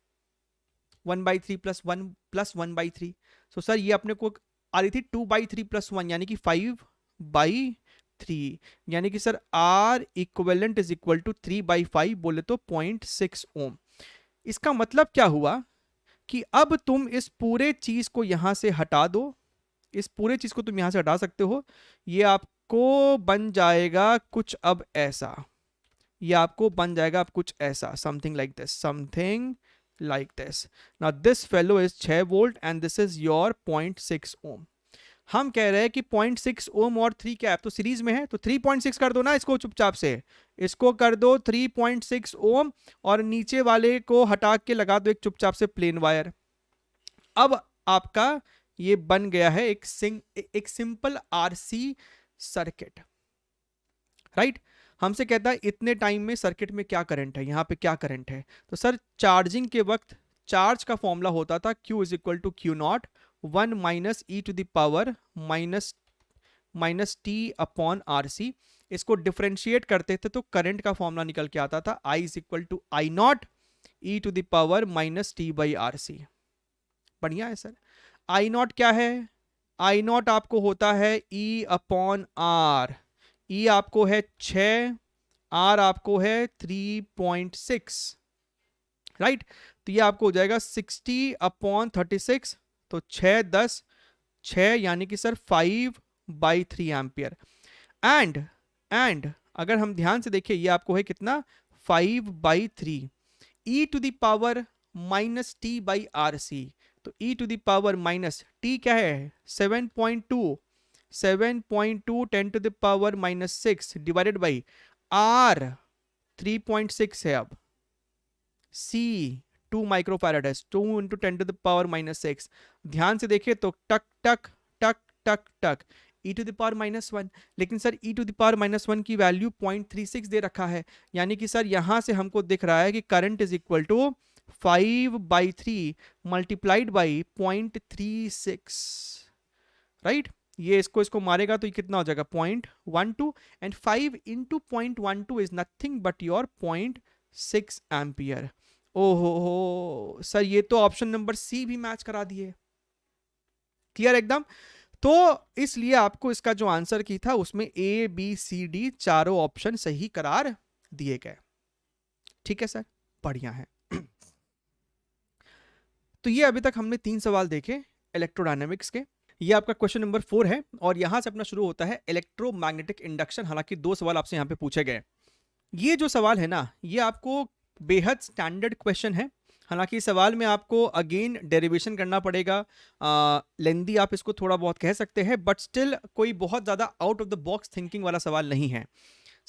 1/3 प्लस 1 प्लस 1/3। तो सर ये अपने को आ रही थी 2/3 प्लस 1 यानी कि 5/3, यानी कि sir R equivalent is equal to 3/5 बोले तो 0.6 ओम। इसका मतलब क्या हुआ कि अब तुम इस पूरे चीज को यहां से हटा दो, इस पूरे चीज को तुम यहां से हटा सकते हो। ये आपको बन जाएगा कुछ अब ऐसा, ये आपको बन जाएगा अब कुछ ऐसा, something like this, something like this. Now this fellow is 6 volt and this is your 0.6 ohm. हम कह रहे हैं कि 0.6 ओम और 3 क्या है, तो सीरीज में है, तो 3.6 कर दो ना इसको चुपचाप से, इसको कर दो 3.6 ओम और नीचे वाले को हटा के लगा दो एक चुपचाप से प्लेन वायर। अब आपका ये बन गया है एक सिंपल RC सर्किट, राइट। हमसे कहता है इतने टाइम में सर्किट में क्या करंट है, यहाँ पे क्या करंट है। तो सर चार्जिंग के वक्त चार्ज का फॉर्मूला होता था Q is equal to Q naught 1 minus E to the power minus T upon RC। इसको डिफ्रेंशिएट करते थे तो करंट का फॉर्मूला निकल के आता था I is equal to I naught E to the power minus T by RC। बढ़िया है सर। I नॉट क्या है, I नॉट आपको होता है E अपॉन R। E आपको है 6, R आपको है 3.6, राइट। तो ये आपको हो जाएगा 60/36, तो 6 10 6 यानी कि सर 5/3 एम्पियर। एंड अगर हम ध्यान से देखें ये आपको है कितना, 5/3 E to the power minus T by RC। तो E to the power minus T क्या है 7.2 7.2 10⁻⁻6 डिवाइडेड बाई R 3.6 है। अब C 2 माइक्रोफैराड है, 2 इंटू 10⁻⁻6। ध्यान से देखिए तो टक टक टक टक टक e⁻⁻1। लेकिन सर e⁻⁻1 की वैल्यू 0.36 दे रखा है, यानी कि सर यहां से हमको दिख रहा है कि current is equal to 5/3 multiplied by 0.36, right. ये इसको मारेगा तो ये कितना हो जाएगा 0.12, and 5 into 0.12 is nothing but your 0.6 ampere. ओहो सर, ये तो ऑप्शन नंबर सी भी मैच करा दिए। क्लियर एकदम। तो इसलिए आपको इसका जो आंसर की था उसमें ए बी सी डी चारों ऑप्शन सही करार दिए गए। ठीक है सर, बढ़िया है। तो ये अभी तक हमने 3 सवाल देखे इलेक्ट्रोडायनेमिक्स के। ये आपका क्वेश्चन नंबर 4 है और यहां से अपना शुरू होता है इलेक्ट्रोमैग्नेटिक इंडक्शन। हालांकि 2 सवाल आपसे यहां पे पूछे गए। ये जो सवाल है ना, ये आपको बेहद स्टैंडर्ड क्वेश्चन है। हालांकि इस सवाल में आपको अगेन डेरिवेशन करना पड़ेगा, लेंदी आप इसको थोड़ा बहुत कह सकते हैं, बट स्टिल कोई बहुत ज़्यादा out of the box thinking वाला सवाल नहीं है।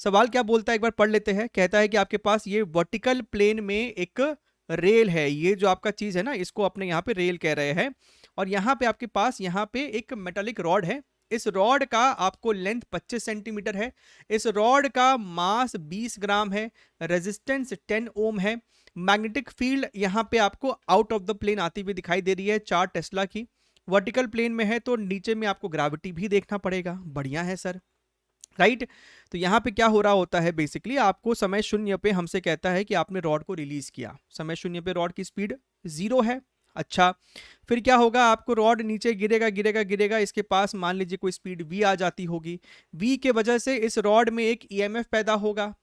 सवाल क्या बोलता है, एक बार पढ़ लेते हैं। कहता है कि आपके पास ये वर्टिकल प्लेन में एक रेल है, ये जो आपका चीज़ है ना, इसको अपने यहाँ पे रेल कह रहे हैं, और यहाँ पे आपके पास यहाँ पे एक मेटालिक रॉड है। इस रॉड का आपको लेंथ 25 सेंटीमीटर है। इस रॉड का मास 20 ग्राम है। रेजिस्टेंस 10 ओम है। मैग्नेटिक फील्ड यहाँ पे आपको आउट ऑफ द प्लेन आती हुई दिखाई दे रही है 4 टेस्ला की। वर्टिकल प्लेन में है तो नीचे में आपको ग्रेविटी भी देखना पड़ेगा। बढ़िया है सर, राइट। तो यहाँ पे क्या हो रहा होता है, बेसिकली आपको समय शून्य पे हमसे कहता है कि आपने रॉड को रिलीज किया। समय शून्य पे रॉड की स्पीड 0 है। अच्छा, फिर क्या होगा, आपको रॉड नीचे गिरेगा गिरेगा गिरेगा, इसके पास मान लीजिए कोई स्पीड v आ जाती होगी। v के वजह से इस रॉड में एक ईएमएफ पैदा होगा।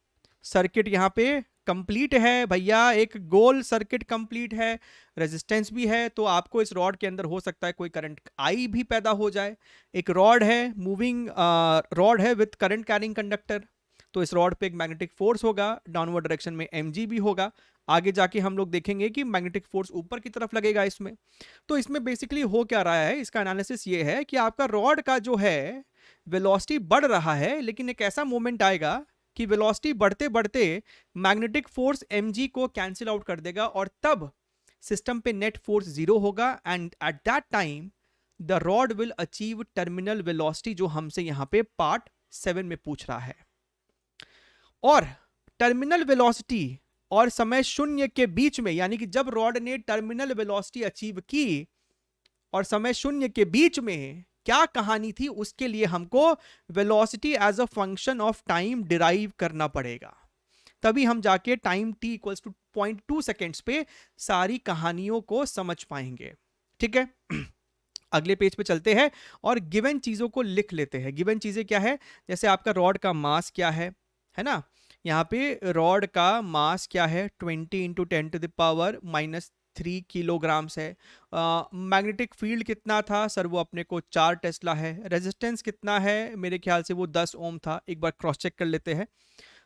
सर्किट यहाँ पे कंप्लीट है भैया, एक गोल सर्किट कंप्लीट है, रेजिस्टेंस भी है, तो आपको इस रॉड के अंदर हो सकता है कोई करंट आई भी पैदा हो जाए। एक रॉड है, मूविंग रॉड है विथ करंट कैरिंग कंडक्टर, तो इस रॉड पे एक मैग्नेटिक फोर्स होगा, डाउनवर्ड डायरेक्शन में mg भी होगा। आगे जाके हम लोग देखेंगे कि मैग्नेटिक फोर्स ऊपर की तरफ लगेगा इसमें। तो इसमें बेसिकली हो क्या रहा है, इसका एनालिसिस ये है कि आपका रॉड का जो है वेलोसिटी बढ़ रहा है, लेकिन एक ऐसा मोमेंट आएगा कि वेलोसिटी बढ़ते बढ़ते मैग्नेटिक फोर्स mg को कैंसिल आउट कर देगा, और तब सिस्टम पे नेट फोर्स 0 होगा, and eight that time the rod will achieve terminal velocity, जो हमसे यहां पे पार्ट 7 में पूछ रहा है। और टर्मिनल वेलोसिटी और समय शून्य के बीच में, यानी कि जब रॉड ने टर्मिनल वेलोसिटी अचीव की और समय शून्य के बीच में क्या कहानी थी, उसके लिए हमको velocity as a function of time derive करना पड़ेगा। तभी हम जाके time t equals to 0.2 seconds पे सारी कहानियों को समझ पाएंगे। ठीक है, अगले पेज पे चलते हैं और गिवन चीजों को लिख लेते हैं। गिवन चीजें क्या है, जैसे आपका रॉड का मास क्या है ना, यहाँ पे रॉड का मास क्या है 20 इंटू 10⁻³ किलोग्राम्स है। मैग्नेटिक फील्ड कितना था सर, वो अपने को 4 टेस्ला है। रेजिस्टेंस कितना है, मेरे ख्याल से वो 10 ओम था, एक बार क्रॉस चेक कर लेते हैं।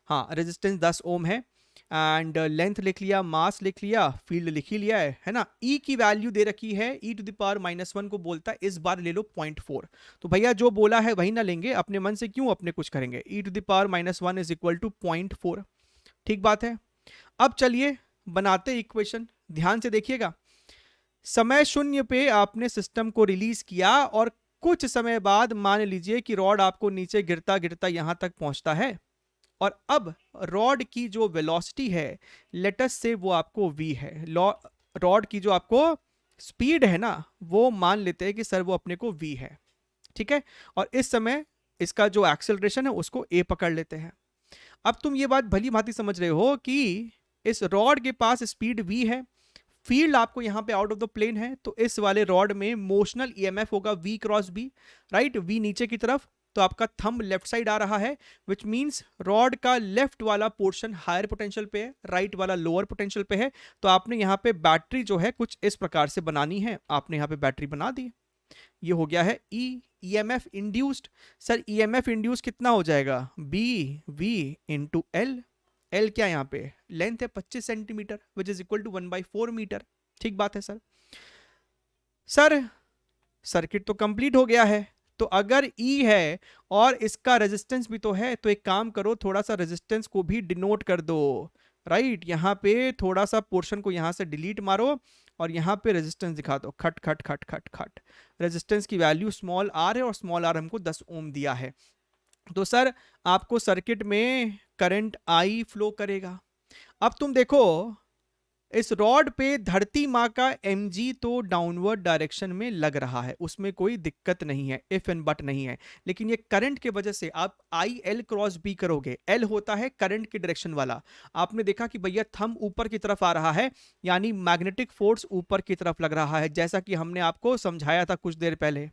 हाँ, रेजिस्टेंस 10 ओम है। एंड लेंथ लिख लिया, मास लिख लिया, फील्ड लिख ही लिया है ना। ई की वैल्यू दे रखी है, e⁻⁻1 को बोलता है इस बार ले लो 0.4। तो भैया जो बोला है वही ना लेंगे, अपने मन से क्यों अपने कुछ करेंगे। e⁻⁻1 इज इक्वल टू 0.4, ठीक बात है। अब चलिए बनाते इक्वेशन, ध्यान से देखिएगा। समय शून्य पे आपने सिस्टम को रिलीज किया और कुछ समय बाद मान लीजिए कि रॉड आपको नीचे गिरता गिरता यहां तक पहुंचता है, और अब रॉड की जो वेलोसिटी है लेटस से वो आपको v है। रॉड की जो आपको स्पीड है ना, वो मान लेते हैं कि सर वो अपने को v है, ठीक है। और इस समय इसका जो एक्सेलरेशन है उसको a पकड़ लेते हैं। अब तुम ये बात भली भांति समझ रहे हो कि इस रॉड के पास स्पीड v है, फील्ड आपको यहां पे आउट ऑफ द प्लेन है, तो इस वाले रॉड में मोशनल ईएमएफ होगा v cross b, right. v नीचे की तरफ, तो आपका थंब लेफ्ट साइड आ रहा है, विच मींस रॉड का लेफ्ट वाला पोर्शन हायर पोटेंशियल पे है, राइट वाला लोअर पोटेंशियल पे है। तो आपने यहाँ पे बैटरी जो है कुछ इस प्रकार से बनानी है, आपने यहाँ पे बैटरी बना दी। ये हो गया है EMF induced. Sir EMF induce कितना हो जाएगा, B V into L. L क्या यहाँ पे लेंथ है 25 centimetre, which is equal to 1/4 metre. ठीक बात है सर। सर सर्किट तो कंप्लीट हो गया है, तो अगर E है और इसका रेजिस्टेंस भी तो है, तो एक काम करो, थोड़ा सा रेजिस्टेंस को भी डिनोट कर दो, राइट। यहाँ पे थोड़ा सा पोर्शन को यहाँ से डिलीट मारो और यहाँ पे रेजिस्टेंस दिखा दो, खट खट खट खट खट। रेजिस्टेंस की वैल्यू स्मॉल आर है और स्मॉल आर हमको 10 ओम दिया है। तो सर आपको सर्किट में करंट आई फ्लो करेगा। अब तुम देखो इस रॉड पे धरती माँ का mg तो डाउनवर्ड डायरेक्शन में लग रहा है, उसमें कोई दिक्कत नहीं है, इफ एंड बट नहीं है। लेकिन ये करंट के वजह से आप आई एल क्रॉस बी करोगे, एल होता है करंट के डायरेक्शन वाला। आपने देखा कि भैया थंब ऊपर की तरफ आ रहा है, यानी मैग्नेटिक फोर्स ऊपर की तरफ लग रहा है, जैसा कि हमने आपको समझाया था कुछ देर पहले।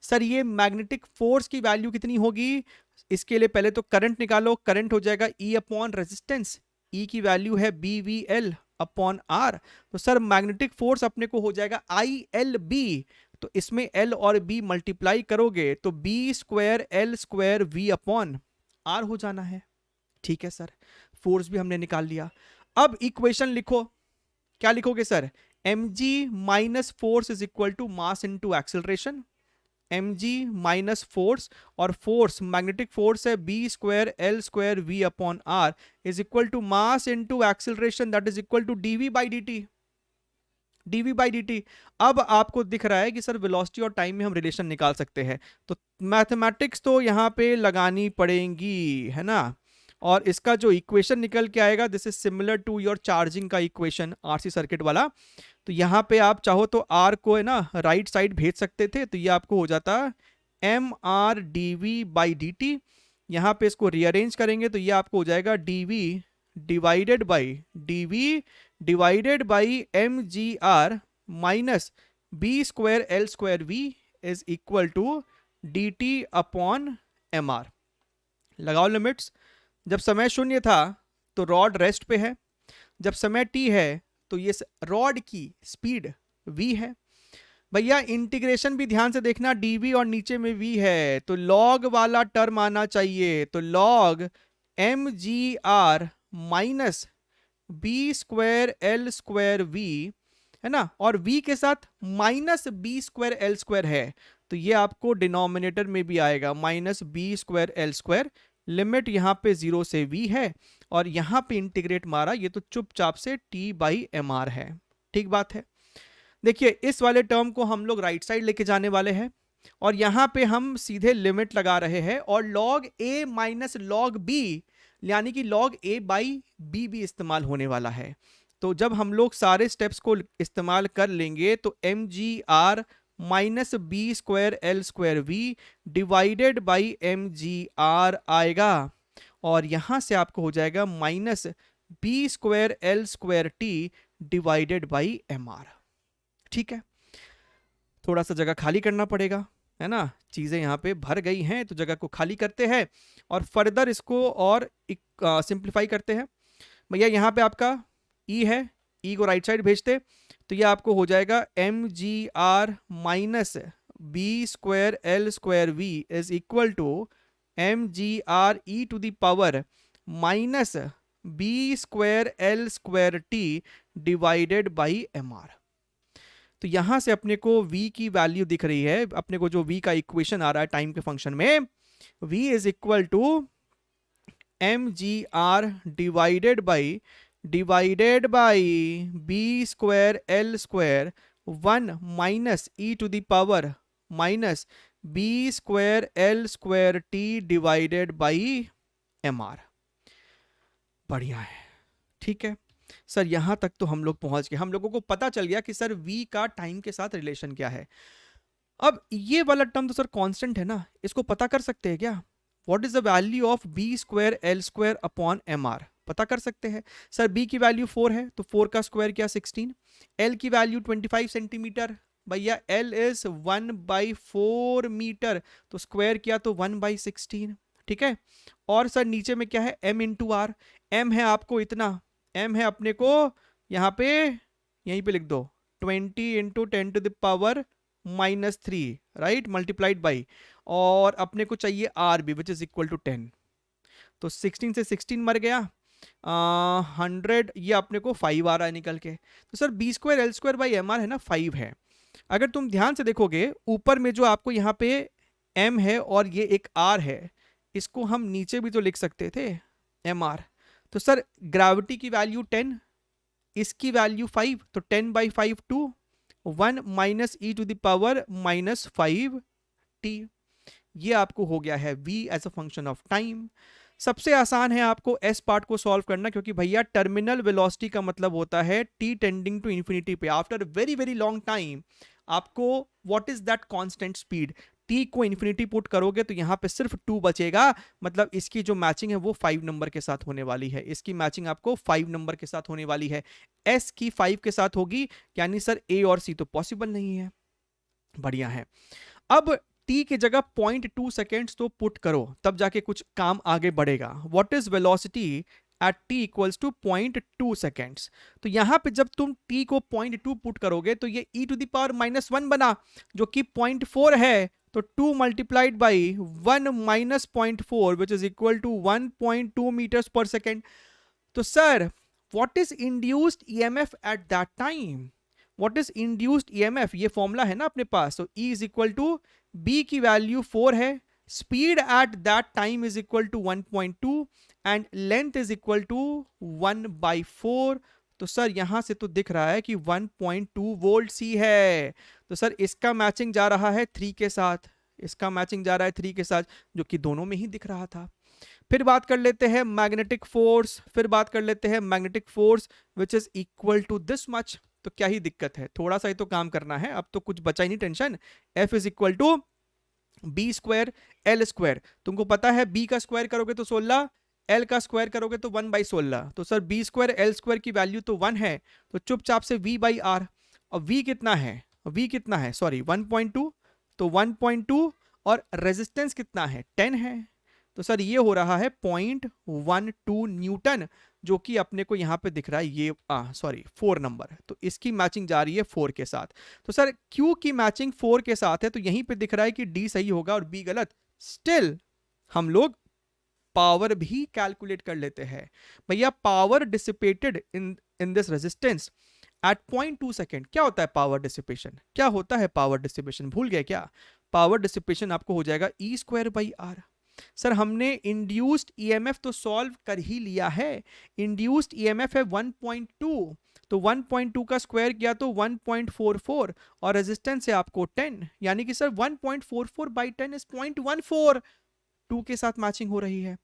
सर ये मैग्नेटिक फोर्स की वैल्यू कितनी होगी, इसके लिए पहले तो करंट निकालो। करंट हो जाएगा E अपॉन रेजिस्टेंस, E की वैल्यू है BVL अपॉन R। तो सर मैग्नेटिक फोर्स अपने को हो जाएगा ILB। तो इसमें L और B मल्टीप्लाई करोगे तो B square L square V upon R हो जाना है। ठीक है सर, फोर्स भी हमने निकाल लिया। अब इक्वेशन लिखो, क्या लिखोगे sir, mg minus force is equal to mass into acceleration. mg minus force, और फोर्स मैग्नेटिक फोर्स है b square L square v upon R is equal to mass into acceleration, that is equal to dv by dt। dv by dt। अब आपको दिख रहा है कि सर वेलोसिटी और टाइम में हम रिलेशन निकाल सकते हैं, तो मैथमेटिक्स तो यहाँ पे लगानी पड़ेगी, है ना। और इसका जो इक्वेशन निकल के आएगा, this is similar to your charging का इक्वेशन आरसी सर्किट वाला। तो यहाँ पे आप चाहो तो आर को है ना राइट साइड भेज सकते थे, तो ये आपको हो जाता M R D V by D T. यहाँ पे इसको रीअरेंज करेंगे तो ये आपको हो जाएगा D V divided by M G R minus B square L square V is equal to D T upon M R. लगाओ लिमिट्स। जब समय शून्य था तो रॉड रेस्ट पे है, जब समय t है तो ये रॉड की स्पीड v है। भैया इंटीग्रेशन भी ध्यान से देखना, dv और नीचे में v है तो लॉग वाला टर्म आना चाहिए, तो log mgr minus B square L square v है ना, और v के साथ minus B square L square है, तो ये आपको डिनोमिनेटर में भी आएगा minus B square L square. Limit यहाँ पे 0 से v है और यहाँ पे इंटीग्रेट मारा, ये तो चुपचाप से t बाई एम आर है। ठीक बात है। देखिए इस वाले टर्म को हम लोग राइट साइड लेके जाने वाले हैं और यहाँ पे हम सीधे लिमिट लगा रहे हैं, और log a minus log b यानी कि log a बाई b भी इस्तेमाल होने वाला है। तो जब हम लोग सारे स्टेप्स को इस्तेमाल कर लेंगे तो mgr minus B square L square V divided by M G R आएगा, और यहां से आपको हो जाएगा minus B square L square T divided by M R. ठीक है, थोड़ा सा जगह खाली करना पड़ेगा, है ना, चीजें यहाँ पे भर गई हैं तो जगह को खाली करते हैं और फर्दर इसको और सिंप्लीफाई करते हैं। भैया यहाँ पे आपका ई है, ई को राइट साइड भेजते तो ये आपको हो जाएगा M G R minus B square L square V is equal to M G R E to the power minus B square L square T divided by M R. तो यहां से अपने को v की वैल्यू दिख रही है, अपने को जो v का इक्वेशन आ रहा है टाइम के फंक्शन में, v is equal to M G R divided by B square L square 1 minus E to the power minus B square L square T divided by M R. बढ़िया है, ठीक है सर, यहां तक तो हम लोग पहुंच गए, हम लोगों को पता चल गया कि सर v का टाइम के साथ रिलेशन क्या है। अब ये वाला टर्म तो सर कांस्टेंट है ना, इसको पता कर सकते हैं क्या, what is the value of B square L square upon M R, पता कर सकते हैं। सर b की वैल्यू 4 है तो 4 का स्क्वायर क्या 16, l की वैल्यू 25 सेंटीमीटर, भैया l इज 1/4 मीटर तो स्क्वायर किया तो 1/16। ठीक है, और सर नीचे में क्या है m इंटू आर, m है आपको इतना, m है अपने को यहाँ पे यहीं पे लिख दो 20 into 10 to the power -3 right multiplied by, और अपने को चाहिए r भी विच इज इक्वल टू 10, तो 16 से 16 मर गया, 100 ये अपने को 5 आ रहा है निकल के। तो sir B square L square by M R है ना 5 है। अगर तुम ध्यान से देखोगे ऊपर में जो आपको यहाँ पे m है और ये एक r है, इसको हम नीचे भी तो लिख सकते थे mr। तो सर ग्रेविटी की वैल्यू 10, इसकी वैल्यू 5, तो 10/5 2, 1 minus E to the power -5t। ये आपको हो गया है v as a function of time. सबसे आसान है आपको s पार्ट को सॉल्व करना, क्योंकि भैया टर्मिनल वेलोसिटी का मतलब होता है t टेंडिंग टू इंफिनिटी पे after very very long time आपको what is that constant speed, t को इंफिनिटी पुट करोगे तो यहां पे सिर्फ 2 बचेगा, मतलब इसकी जो मैचिंग है वो 5 नंबर के साथ होने वाली है, इसकी मैचिंग आपको 5 नंबर के साथ होने वाली है, s की 5 के साथ होगी, यानी सर a और c तो पॉसिबल नहीं है। बढ़िया है। अब t की जगह 0.2 सेकेंड्स तो पुट करो, तब जाके कुछ काम आगे बढ़ेगा। What is velocity at t equals to 0.2 seconds. तो यहां पे जब तुम t को 0.2 पुट करोगे तो ये e टू द पावर -1 बना, जो कि 0.4 है, तो 2 multiplied by 1 minus 0.4 which is equal to 1.2 metres per second. तो sir what is induced EMF at that time, what is induced EMF, ये फॉर्मूला है ना अपने पास, तो E is equal to B की वैल्यू 4 है, speed at that time is equal to 1.2 and length is equal to 1/4। तो सर यहां से तो दिख रहा है कि 1.2 वोल्ट सी है, तो सर इसका मैचिंग जा रहा है 3 के साथ, इसका मैचिंग जा रहा है 3 के साथ, जो कि दोनों में ही दिख रहा था। फिर बात कर लेते हैं मैग्नेटिक फोर्स, फिर बात कर लेते हैं magnetic force which is equal to this much. तो क्या ही दिक्कत है, थोड़ा सा ही तो काम करना है, अब तो कुछ बचा ही नहीं tension. F is equal to B square L square, तुमको पता है b का स्क्वायर करोगे तो 16, l का स्क्वायर करोगे तो 1/16, तो sir b square L square की वैल्यू तो 1 है, तो चुपचाप से v/r। और v कितना है, v कितना है, सॉरी 1.2, तो 1.2 और रेजिस्टेंस कितना है 10 है, तो सर ये हो रहा है 0.12 न्यूटन, जो कि अपने को यहां पे दिख रहा है ये सॉरी 4 नंबर, तो इसकी मैचिंग जा रही है 4 के साथ। तो सर Q की मैचिंग 4 के साथ है, तो यहीं पे दिख रहा है कि D सही होगा और B गलत। स्टिल हम लोग पावर भी कैलकुलेट कर लेते हैं। भैया power dissipated in this resistance at 0.2 second, क्या होता है पावर डिसिपेशन, क्या होता है पावर डिसिपेशन, भूल गए क्या? पावर डिसिपेशन आपको हो जाएगा E²/R। सर हमने इंड्यूस्ड ईएमएफ तो सॉल्व कर ही लिया है, इंड्यूस्ड ईएमएफ है 1.2, तो 1.2 का स्क्वायर किया तो 1.44 और रेजिस्टेंस है आपको 10, यानी कि सर 1.44/10 इज 0.14, 2 के साथ मैचिंग हो रही है,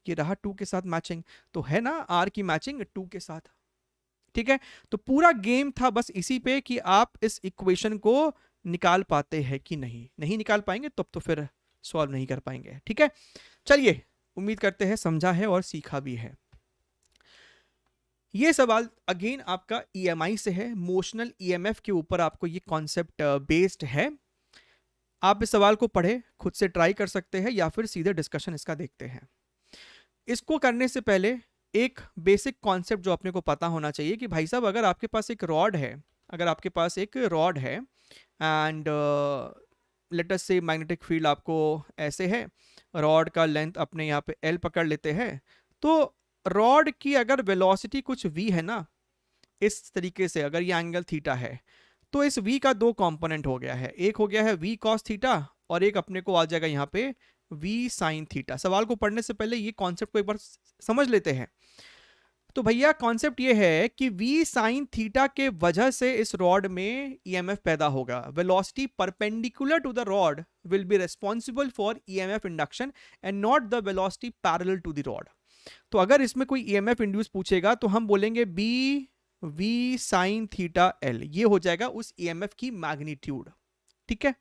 ये रहा 2 के साथ मैचिंग, तो है ना आर की मैचिंग 2 के साथ। ठीक है, तो पूरा गेम था बस इसी पे कि आप इस इक्वेशन को निकाल पाते हैं कि नहीं, नहीं निकाल पाएंगे तब तो फिर सॉल्व नहीं कर पाएंगे। ठीक है, चलिए उम्मीद करते हैं समझा है और सीखा भी है। ये सवाल अगेन आपका ईएमआई से है, मोशनल ईएमएफ के ऊपर आपको ये कॉन्सेप्ट बेस्ड है। आप इस सवाल को पढ़े खुद से ट्राई कर सकते हैं या फिर सीधे डिस्कशन इसका देखते हैं। इसको करने से पहले एक बेसिक कॉन्सेप्ट जो अपने को पता होना चाहिए कि भाई साहब अगर आपके पास एक रॉड है, अगर आपके पास एक रॉड है एंड लेट अस से मैग्नेटिक फील्ड आपको ऐसे है, रॉड का लेंथ अपने यहाँ पे L पकड़ लेते हैं, तो रॉड की अगर वेलोसिटी कुछ v है ना, इस तरीके से अगर ये एंगल थीटा है, तो इस v का 2 कंपोनेंट हो गया है, एक हो गया है v cos थीटा और एक अपने को आ जाएगा यहाँ पे v sin थीटा। सवाल को पढ़ने से पहले ये कॉन्सेप्ट को एक बार समझ लेते हैं। तो भैया कॉन्सेप्ट ये है कि v sin थीटा के वजह से इस रॉड में ईएमएफ पैदा होगा, velocity perpendicular to the rod will be responsible for EMF induction and not the velocity parallel to the rod. तो अगर इसमें कोई ईएमएफ इंड्यूस पूछेगा तो हम बोलेंगे b v sin theta l, ये हो जाएगा उस ईएमएफ की मैग्नीट्यूड। ठीक है,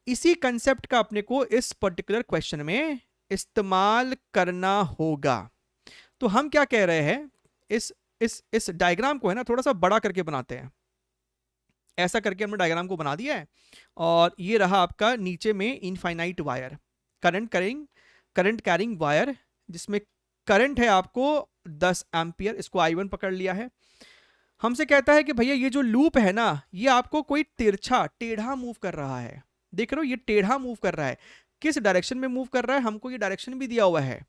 इसी कंसेप्ट का अपने को इस पर्टिकुलर क्वेश्चन में इस्तेमाल करना होगा। तो हम क्या कह रहे हैं, इस डायग्राम को है ना थोड़ा सा बड़ा करके बनाते हैं, ऐसा करके हमने डायग्राम को बना दिया है और ये रहा आपका नीचे में infinite wire, current carrying wire, जिसमें करंट है आपको 10 एम्पियर, इसको I1 पकड़ लिया है। हमसे कहता है कि भैया ये जो लूप है ना, ये आपको कोई तिरछा टेढ़ा मूव कर रहा है, देख रहे हो ये टेढ़ा मूव कर रहा है, किस डायरेक्शन में मूव कर रहा है हमको ये डायरेक्शन भी दिया हुआ है।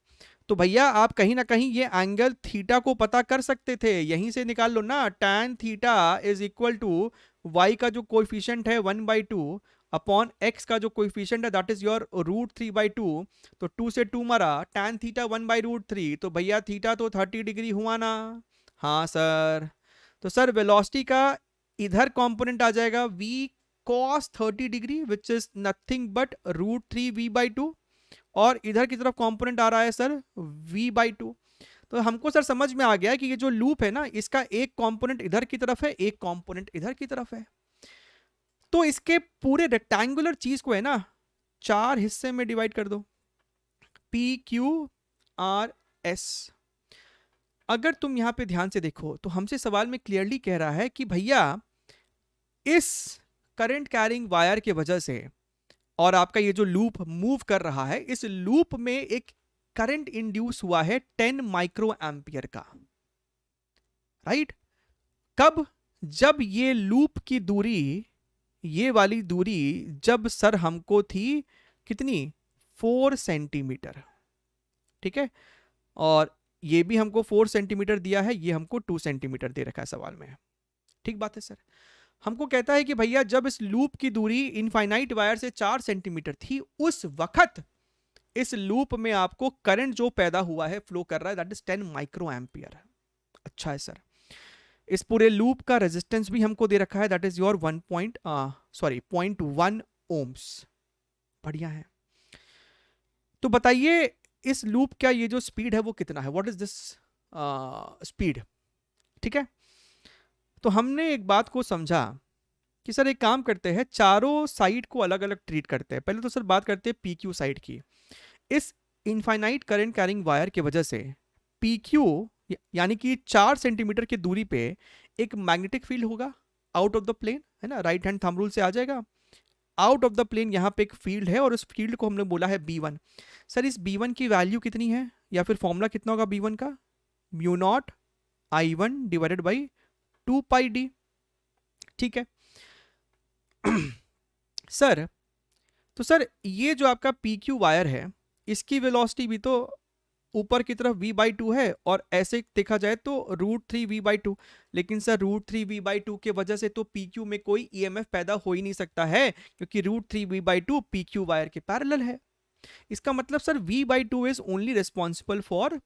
तो भैया आप कहीं ना कहीं ये एंगल थीटा को पता कर सकते थे, यहीं से निकाल लो ना, tan theta is equal to y का जो कोएफिशिएंट है 1/2 अपॉन x का जो कोएफिशिएंट है दैट इज योर √3/2, तो 2 से 2 मारा, tan थीटा 1/√3, तो भैया थीटा तो 30 डिग्री हुआ ना। हाँ सर, तो सर वेलोसिटी का इधर कंपोनेंट आ जाएगा v cos 30 degree which is nothing but √3v/2, और इधर की तरफ कंपोनेंट आ रहा है सर v/2। तो हमको सर समझ में आ गया कि ये जो लूप है ना, इसका एक कंपोनेंट इधर की तरफ है, एक कंपोनेंट इधर की तरफ है। तो इसके पूरे रेक्टेंगुलर चीज को है ना 4 हिस्से में डिवाइड कर दो, PQRS। अगर तुम यहां पे ध्यान से देखो तो हमसे सवाल में क्लियरली कह रहा है कि भैया इस करंट कैरिंग वायर के वजह से और आपका ये जो लूप मूव कर रहा है, इस लूप में एक करंट इंड्यूस हुआ है 10 माइक्रो एम्पियर का, राइट। कब? जब ये लूप की दूरी, ये वाली दूरी जब सर हमको थी कितनी, 4 सेंटीमीटर, ठीक है, और ये भी हमको 4 सेंटीमीटर दिया है, ये हमको 2 सेंटीमीटर दे रखा है सवाल में, ठीक बात है सर। हमको कहता है कि भैया जब इस लूप की दूरी इनफाइनाइट वायर से 4 सेंटीमीटर थी, उस वक्त इस लूप में आपको करंट जो पैदा हुआ है, फ्लो कर रहा है, दैट इज 10 माइक्रो एम्पियर। अच्छा है सर। इस पूरे लूप का रेजिस्टेंस भी हमको दे रखा है, दैट इज योर 0.1 ओम्स। बढ़िया है। तो बताइए इस लूप का ये जो स्पीड है वो कितना है, व्हाट इज दिस स्पीड, ठीक है। तो हमने एक बात को समझा कि सर एक काम करते हैं, चारों साइड को अलग अलग ट्रीट करते हैं। पहले तो सर बात करते हैं PQ साइड की। इस इनफाइनाइट करंट कैरिंग वायर की वजह से PQ यानी कि 4 सेंटीमीटर की दूरी पे एक मैग्नेटिक फील्ड होगा आउट ऑफ द प्लेन, है ना, राइट हैंड थंब रूल से आ जाएगा। आउट ऑफ द प्लेन यहाँ पे एक फील्ड है और उस फील्ड को हमने बोला है B1। सर इस B1 की वैल्यू कितनी है, या फिर फॉर्मूला कितना होगा B1 का, μ0 I1 डिवाइडेड बाई 2πd, ठीक है। सर तो सर ये जो आपका PQ वायर है, इसकी वेलोसिटी भी तो ऊपर की तरफ v/2 है, और ऐसे देखा जाए तो √3v/2, लेकिन सर √3v/2 के वजह से तो PQ में कोई EMF पैदा हो ही नहीं सकता है, क्योंकि √3v/2 PQ वायर के पैरेलल है। इसका मतलब sir v/2 is only responsible for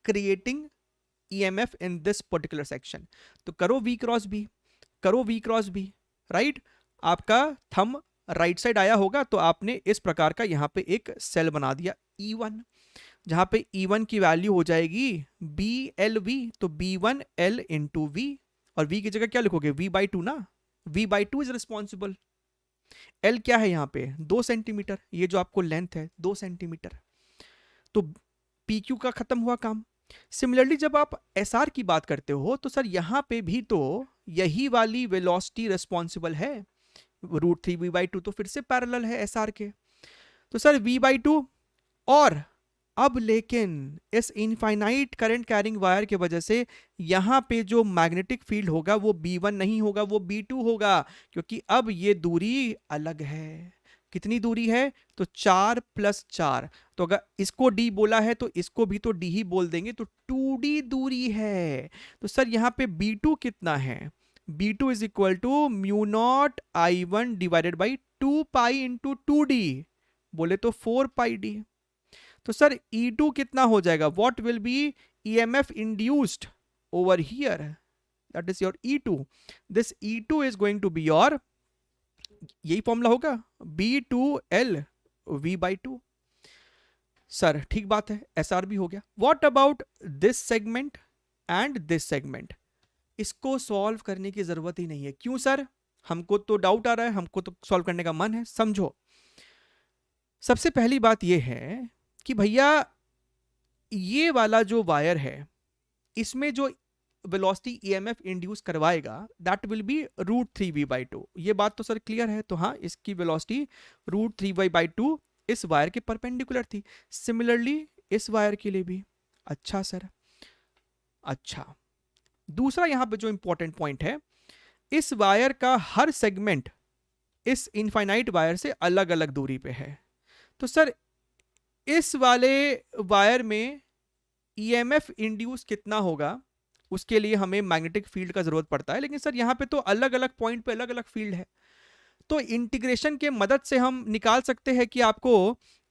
creating EMF in this particular section. तो करो v क्रॉस b, करो v क्रॉस b, राइट। आपका थंब राइट साइड आया होगा तो आपने इस प्रकार का यहां पे एक सेल बना दिया E1, जहां पे E1 की वैल्यू हो जाएगी BLV, तो B1L इंटू V, और V की जगह क्या लिखोगे, v/2 ना, v/2 इज रिस्पॉन्सिबल। L क्या है यहाँ पे, 2 सेंटीमीटर, ये जो आपको लेंथ है 2 सेंटीमीटर, तो PQ का खत्म हुआ काम। सिमिलरली जब आप SR की बात करते हो तो सर यहां पे भी तो यही वाली वेलोसिटी रिस्पॉन्सिबल है, √3v/2 तो फिर से पैरेलल है SR के, तो सर v/2। और अब लेकिन इस इनफाइनाइट करंट कैरिंग वायर की वजह से यहां पे जो मैग्नेटिक फील्ड होगा वो B1 नहीं होगा, वो B2 होगा, क्योंकि अब ये दूरी अलग है। कितनी दूरी है, तो 4 + 4, तो अगर इसको D बोला है तो इसको भी तो D ही बोल देंगे, तो 2D दूरी है। तो सर यहां पे B2 कितना है, B2 is equal to μ0 I1 divided by 2π into 2D, बोले तो 4πd। तो सर E2 कितना हो जाएगा, what will be EMF induced over here, that is your E2। This E2 is going to be your, यही फॉर्मूला होगा, B2L V/2। सर ठीक बात है, SR भी हो गया। What about this segment and this segment, इसको सॉल्व करने की जरूरत ही नहीं है। क्यों सर, हमको तो डाउट आ रहा है, हमको तो सॉल्व करने का मन है। समझो, सबसे पहली बात यह है कि भैया ये वाला जो वायर है, इसमें जो वेलोसिटी EMF इंड्यूस करवाएगा दैट विल बी √3v/2। ये बात तो सर क्लियर है। तो हाँ, इसकी वेलोसिटी √3v/2 इस वायर के परपेंडिकुलर थी। सिमिलरली इस वायर के लिए भी। अच्छा सर, अच्छा, दूसरा यहां पे जो इंपॉर्टेंट पॉइंट है, इस वायर का हर सेगमेंट इस इनफाइनाइट वायर से अलग अलग दूरी पे है। तो सर इस वाले वायर में EMF इंड्यूस कितना होगा, उसके लिए हमें मैग्नेटिक फील्ड का जरूरत पड़ता है, लेकिन सर यहां पे तो अलग अलग पॉइंट पे अलग अलग फील्ड है। तो इंटीग्रेशन के मदद से हम निकाल सकते हैं कि आपको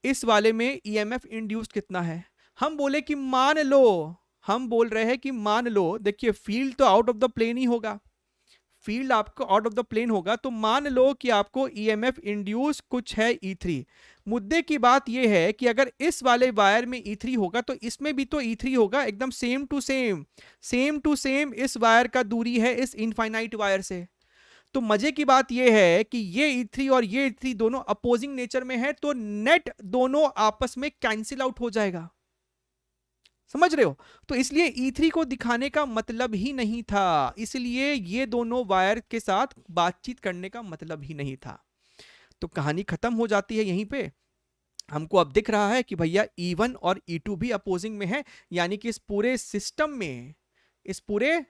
इस वाले में ईएमएफ इंड्यूस्ड कितना है। हम बोले कि मान लो, हम बोल रहे हैं कि मान लो, देखिए फील्ड तो आउट ऑफ द प्लेन ही होगा, फील्ड आपको आउट ऑफ द प्लेन होगा, तो मान लो कि आपको ईएमएफ इंड्यूस कुछ है E3। मुद्दे की बात यह है कि अगर इस वाले वायर में E3 होगा तो इसमें भी तो E3 होगा, एकदम सेम टू सेम इस वायर का दूरी है इस इनफाइनाइट वायर से। तो मजे की बात यह है कि ये E3 और ये E3 दोनों अपोजिंग नेचर में है, तो नेट दोनों आपस में कैंसिल आउट हो जाएगा, समझ रहे हो। तो इसलिए E3 को दिखाने का मतलब ही नहीं था, इसलिए ये दोनों वायर के साथ बातचीत करने का मतलब ही नहीं था। तो कहानी खत्म हो जाती है यहीं पे। हमको अब दिख रहा है कि भैया E1 और E2 भी अपोजिंग में है, यानी कि इस पूरे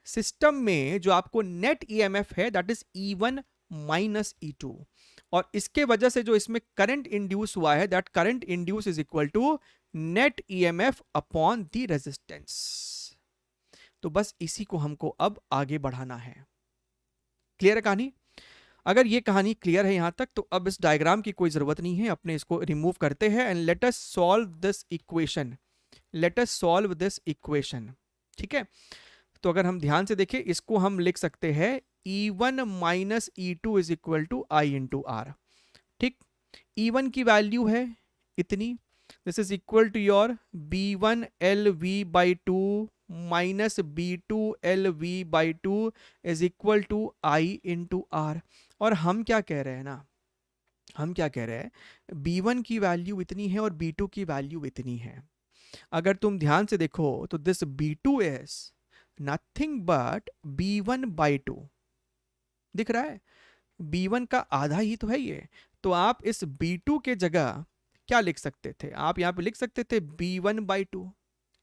सिस्टम में जो आपको नेट ईएमएफ है that is E1 minus E2, और इसके वजह से जो इसमें करंट इंड्यूस हुआ है that current induce is equal to net EMF upon the resistance. तो बस इसी को हमको अब आगे बढ़ाना है। क्लियर है कहानी? अगर ये कहानी क्लियर है यहां तक, तो अब इस डायग्राम की कोई जरूरत नहीं है, अपने इसको रिमूव करते हैं and let us solve this equation. ठीक है, तो अगर हम ध्यान से देखें इसको हम लिख सकते हैं E1 minus E2 is equal to I into R. ठीक, E1 की वैल्यू है इतनी, this is equal to your B1 LV by 2 minus B2 LV by 2 is equal to I into R. और हम क्या कह रहे हैं ना, हम क्या कह रहे हैं, B1 की वैल्यू इतनी है और B2 की वैल्यू इतनी है। अगर तुम ध्यान से देखो तो this B2 is nothing but B1 by 2, दिख रहा है, B1 का आधा ही तो है ये। तो आप इस B2 के जगह क्या लिख सकते थे, आप यहां पे लिख सकते थे B1 बाई 2,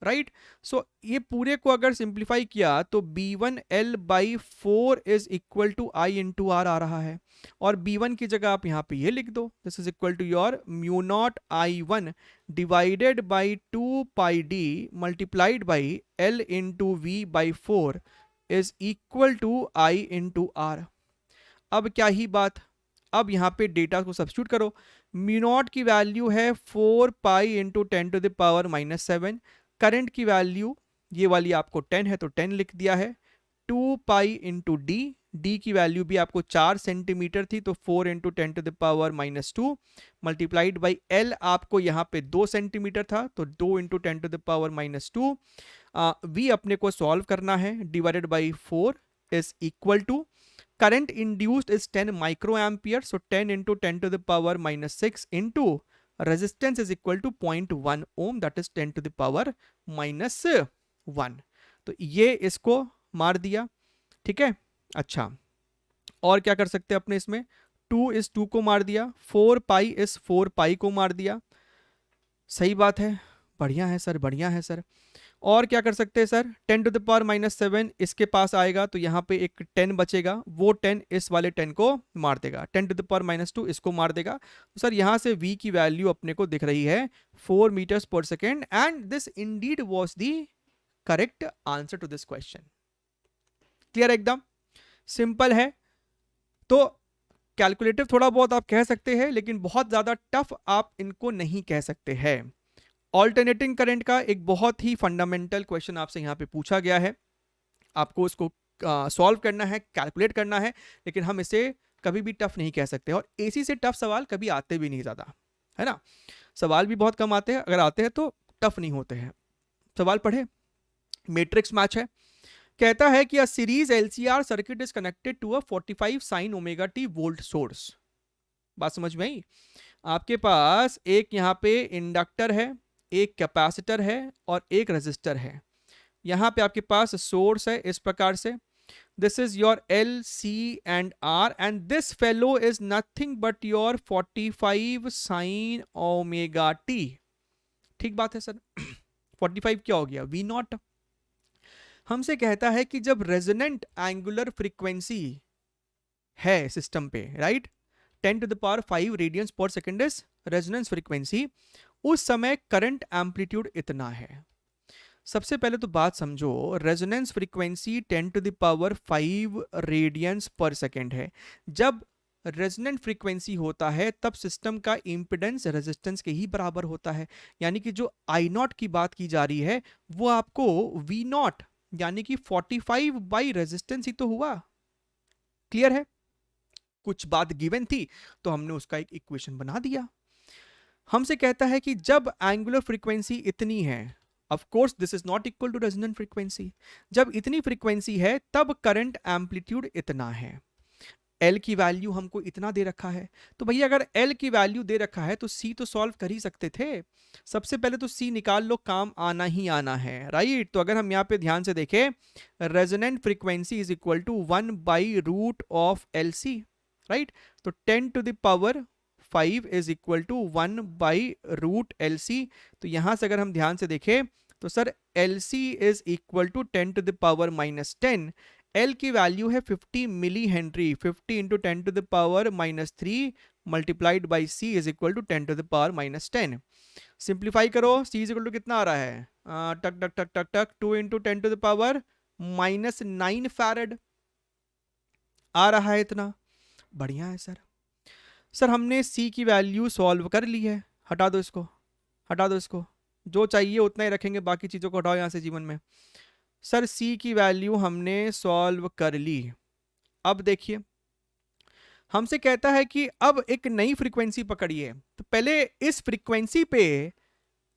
राइट। सो ये पूरे को अगर सिंप्लीफाई किया तो B1 L by 4 is equal to I into R आ रहा है, और B1 की जगह आप यहाँ पे ये लिख दो, this is equal to your mu naught I1 divided by 2 pi D multiplied by L into V by 4 is equal to I into R. अब क्या ही बात, अब यहाँ पे डेटा को सब्स्टिट्यूट करो। म्यू नॉट की वैल्यू है 4 pi into 10 to the power minus 7, current की वैल्यू ये वाली आपको 10 है तो 10 लिख दिया है, 2 पाई इंटू डी की वैल्यू भी आपको 4 सेंटीमीटर थी तो 4 into 10 to the power minus 2 multiplied by L आपको यहाँ पे 2 सेंटीमीटर था तो 2 into 10 to the power minus 2, V अपने को सॉल्व करना है, divided by 4 is equal to current induced is 10 micro ampere, so 10 into 10 to the power minus 6 into resistance is equal to 0.1 ohm that is 10 to the power minus 1। तो ये इसको मार दिया, ठीक है। अच्छा, और क्या कर सकते हैं अपने इसमें, 2 इस 2 को मार दिया, 4 पाई इस 4 पाई को मार दिया, सही बात है, बढ़िया है सर, बढ़िया है सर। और क्या कर सकते हैं sir, 10 to the power minus 7 इसके पास आएगा तो यहाँ पे एक 10 बचेगा, वो 10 इस वाले 10 को मार देगा, 10 टू द पावर माइनस 2 इसको मार देगा। तो सर यहाँ से v की वैल्यू अपने को दिख रही है 4 metres per second, and this indeed was the correct answer to this question. Clear, एकदम सिंपल है। तो कैलकुलेटिव थोड़ा बहुत आप कह सकते हैं, लेकिन बहुत ज्यादा टफ आप इनको नहीं कह सकते हैं। ऑल्टरनेटिंग करंट का एक बहुत ही फंडामेंटल क्वेश्चन आपसे यहाँ पे पूछा गया है, आपको इसको सॉल्व करना है, कैलकुलेट करना है, लेकिन हम इसे कभी भी टफ नहीं कह सकते, और एसी से टफ सवाल कभी आते भी नहीं ज़्यादा, है ना। सवाल भी बहुत कम आते हैं, अगर आते हैं तो टफ नहीं होते हैं। सवाल पढ़े, मैट्रिक्स मैच है, कहता है कि a series LCR circuit is connected to a 45 sine omega T volt source. बात समझ में आई? आपके पास एक यहाँ पे इंडक्टर है, एक कैपेसिटर है और एक रेजिस्टर है। यहां पे आपके पास सोर्स है इस प्रकार से, this is your L C and R, and this fellow is nothing but your 45 sine omega T. ठीक बात है सर। 45 क्या हो गया, वी नॉट। हमसे कहता है कि जब रेजोनेंट एंगुलर फ्रीक्वेंसी है सिस्टम पे, right, 10 to the power 5 radians per second is resonance frequency, उस समय करंट एम्पलीट्यूड इतना है। सबसे पहले तो बात समझो, resonance frequency 10 to the power 5 radians per second है। जब रेजोनेंट फ्रीक्वेंसी होता है तब सिस्टम का इम्पिडेंस रेजिस्टेंस के ही बराबर होता है। यानी कि जो आई नॉट की बात की जा रही है वो आपको वी नॉट यानी कि 45 बाई रेजिस्टेंस ही तो हुआ। क्लियर है? कुछ बात गिवन थी तो हमने उसका एक इक्वेशन बना दिया। हमसे कहता है कि जब एंगुलर फ्रीक्वेंसी इतनी है, of course this is not equal to resonant frequency, जब इतनी फ्रीक्वेंसी है तब करंट एम्पलीट्यूड इतना है। L की वैल्यू हमको इतना दे रखा है, तो भैया अगर L की वैल्यू दे रखा है तो C तो सॉल्व कर ही सकते थे। सबसे पहले तो C निकाल लो, काम आना ही आना है, राइट। तो अगर हम यहाँ पे ध्यान से देखें, resonant frequency is equal to 1 by root of LC, right. तो 10 to the power 5 is equal to 1 by root LC। तो यहाँ से अगर हम ध्यान से देखें तो sir LC is equal to 10 to the power minus 10। L की वैल्यू है 50 milli henry, 50 into 10 to the power minus 3 multiplied by C is equal to 10 to the power minus 10। Simplify करो, C इज इक्वल टू कितना आ रहा है, टक टक टक टक टक 2 into 10 to the power minus 9 farad आ रहा है इतना। बढ़िया है सर। सर हमने C की वैल्यू सॉल्व कर ली है, हटा दो इसको, हटा दो इसको, जो चाहिए उतना ही रखेंगे, बाकी चीज़ों को हटाओ यहाँ से जीवन में। सर C की वैल्यू हमने सॉल्व कर ली। अब देखिए हमसे कहता है कि अब एक नई फ्रीक्वेंसी पकड़िए, तो पहले इस फ्रीक्वेंसी पे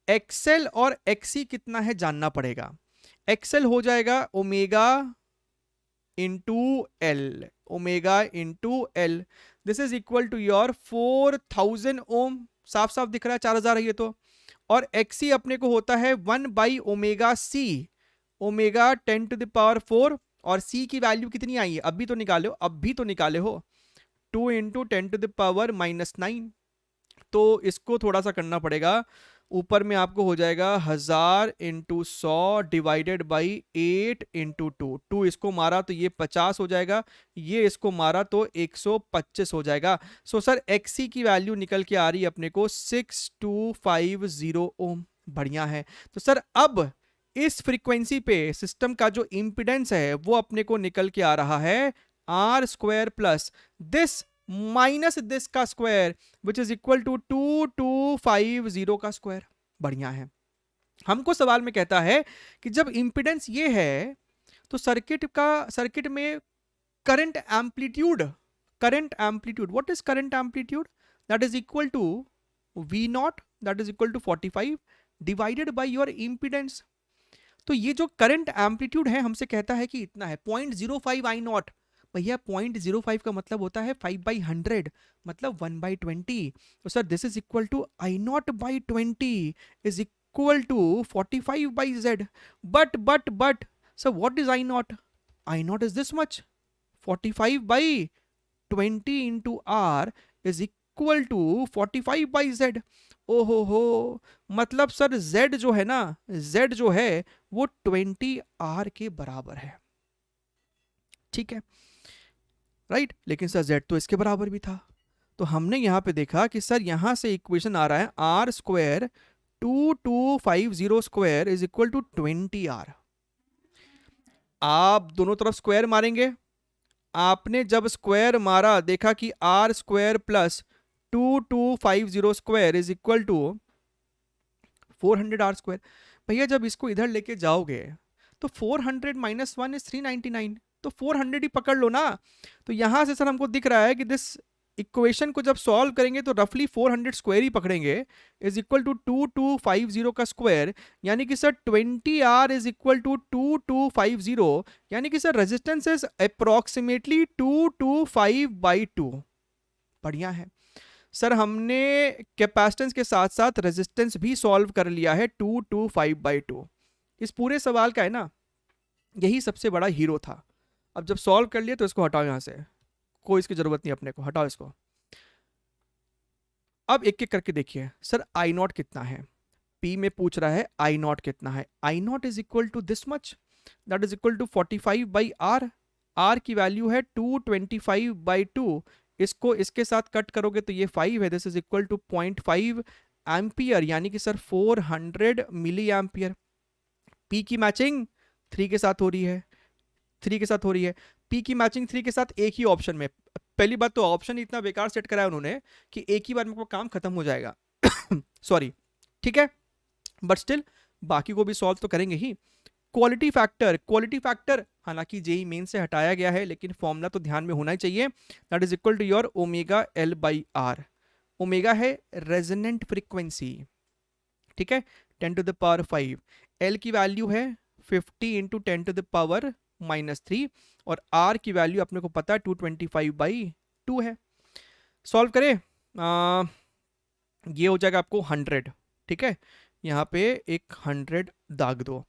XL और XC कितना है जानना पड़ेगा। XL हो जाएगा omega into L, omega into L, this is equal to your 4000 ohm, साफ साफ दिख रहा है 4000 है ये तो। और XC अपने को होता है 1 by omega C, omega 10 to the power 4, और C की वैल्यू कितनी आई है अभी तो निकाले हो, अब भी तो निकाले हो, 2 into 10 to the power minus 9। तो इसको थोड़ा सा करना पड़ेगा, ऊपर में आपको हो जाएगा 1000 इंटू 100 डिवाइडेड बाई 8 इंटू 2, 2 इसको मारा तो ये 50 हो जाएगा, ये इसको मारा तो 125 हो जाएगा। सो सर XC की वैल्यू निकल के आ रही है अपने को 6250 ओम। बढ़िया है। तो सर अब इस फ्रीक्वेंसी पे सिस्टम का जो इम्पिडेंस है वो अपने को निकल के आ रहा है R square plus this minus this का square which is equal to 2250 का स्क्वायर। बढ़िया है। हमको सवाल में कहता है कि जब इंपिडेंस ये है तो सर्किट में current amplitude what is current amplitude, that is equal to V naught, that is equal to 45 divided by your impedance. तो ये जो करंट एम्पलीट्यूड है हमसे कहता है कि इतना है 0.05 आई नॉट। भैया 0.05 का मतलब होता है 5/100, मतलब 1/20। तो sir this is equal to I naught by 20 is equal to 45/Z। But sir what is I naught? I naught is this much, 45/20 into R is equal to 45/Z। ओहो हो, मतलब सर Z जो है ना, Z जो है वो 20R के बराबर है। ठीक है, राइट। लेकिन सर Z तो इसके बराबर भी था, तो हमने यहां पे देखा कि सर यहां से इक्वेशन आ रहा है R square 2250 square is equal to 20R। आप दोनों तरफ स्क्वायर मारेंगे, आपने जब स्क्वायर मारा देखा कि R square plus 2250 square is equal to 400R square. भैया जब इसको इधर लेके जाओगे तो 400 माइनस 1 इज 399, तो 400 ही पकड़ लो ना। तो यहां से सर हमको दिख रहा है कि दिस इक्वेशन को जब सॉल्व करेंगे तो रफली 400 स्क्वायर ही पकड़ेंगे, इज इक्वल टू 2250 का स्क्वायर, यानी कि sir 20R is equal to 2250, यानी कि सर रेजिस्टेंस इज अप्रोक्सीमेटली 225/2। बढ़िया है सर, हमने कैपेसिटेंस के साथ साथ रेजिस्टेंस भी सॉल्व कर लिया है 225/2। इस पूरे सवाल का है ना यही सबसे बड़ा हीरो था। अब जब सॉल्व कर लिया तो इसको हटाओ, यहां से कोई इसकी जरूरत नहीं अपने को, हटाओ इसको। अब एक एक करके देखिए सर आई नॉट कितना है, पी में पूछ रहा है आई नॉट कितना है। I naught is equal to this much, that is equal to 45/R। R की वैल्यू है 225/2, इसको इसके साथ कट करोगे तो ये 5 है, this is equal to 0.5 ampere, यानी कि सर 400 मिली एम्पियर। पी की मैचिंग 3 के साथ हो रही है, 3 के साथ हो रही है। पी की मैचिंग 3 के साथ एक ही ऑप्शन में, पहली बात तो ऑप्शन इतना बेकार सेट करा है उन्होंने कि एक ही बार में आपका काम खत्म हो जाएगा। सॉरी, ठीक है, बट स्टिल बाकी को भी सॉल्व तो करेंगे ही। क्वालिटी फैक्टर हालांकि जेई मेन से हटाया गया है, लेकिन फॉर्मूला तो ध्यान में होना ही चाहिए। That is equal to your omega L by R. Omega है रेजोनेंट फ्रीक्वेंसी, ठीक है, 10 टू द पावर 5। एल की वैल्यू है 50 इंटू 10 टू द पावर -3, और आर की वैल्यू अपने को पता है 225/2 है। सॉल्व करें, ये हो जाएगा आपको 100, ठीक है, यहाँ पे एक 100 दाग दो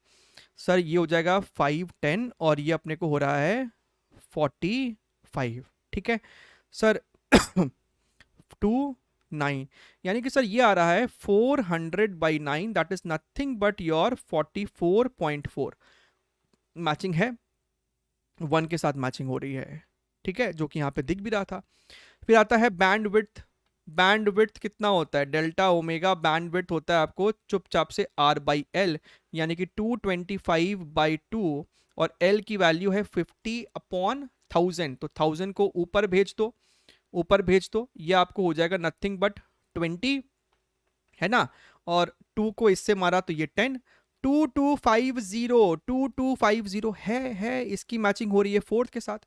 सर, ये हो जाएगा 5 10, और ये अपने को हो रहा है 45, ठीक है सर। 2 9, यानी कि सर ये आ रहा है 400/9, that is nothing but your 44.4। Matching है, 1 के साथ मैचिंग हो रही है, ठीक है, जो कि यहाँ पे दिख भी रहा था। फिर आता है बैंड विड्थ। बैंड विड्थ कितना होता है, डेल्टा ओमेगा बैंड विड्थ होता है आपको चुपचाप से r/l, यानी कि 225/2, और l की वैल्यू है 50/1000, तो 1000 को ऊपर भेज दो, ऊपर भेज दो, ये आपको हो जाएगा नथिंग बट 20, है ना, और 2 को इससे मारा तो ये 10। 2250 है, इसकी मैचिंग हो रही है 4 के साथ।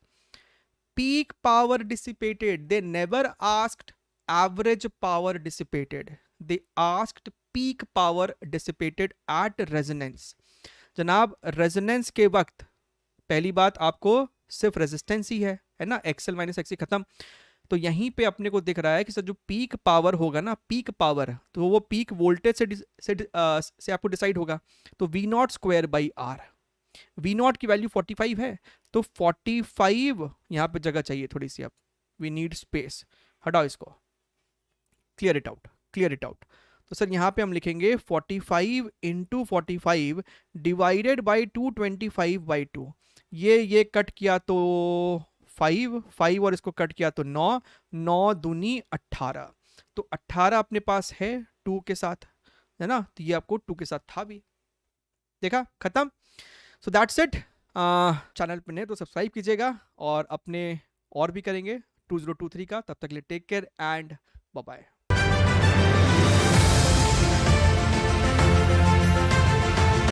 Peak power dissipated, they never asked average power dissipated, they asked peak power dissipated at resonance. जनाब रेजोनेंस के वक्त पहली बात आपको सिर्फ रेजिस्टेंस ही है ना, एक्सएल माइनस एक्सी खत्म। तो यहीं पे अपने को दिख रहा है कि सर जो पीक पावर होगा ना, पीक पावर, तो वो पीक वोल्टेज से आपको डिसाइड होगा। तो V0² R, V0 की वैल्यू 45 है, तो 45 यहाँ पे जगह चाहिए थोड़ी सी, अब वी नीड स्पेस, हटाओ इसको, clear it out, clear it out. तो सर यहाँ पे हम लिखेंगे 45 इंटू 45 डिवाइडेड बाई 225/2। ये कट किया तो 5 और इसको कट किया तो 9, 9 दूनी 18, तो 18 अपने पास है 2 के साथ, है ना, तो ये आपको 2 के साथ था भी, देखा, खत्म। So that's it. चैनल पे नए तो सब्सक्राइब कीजिएगा, और अपने और भी करेंगे 2023 का। तब तक के लिए take care and bye bye.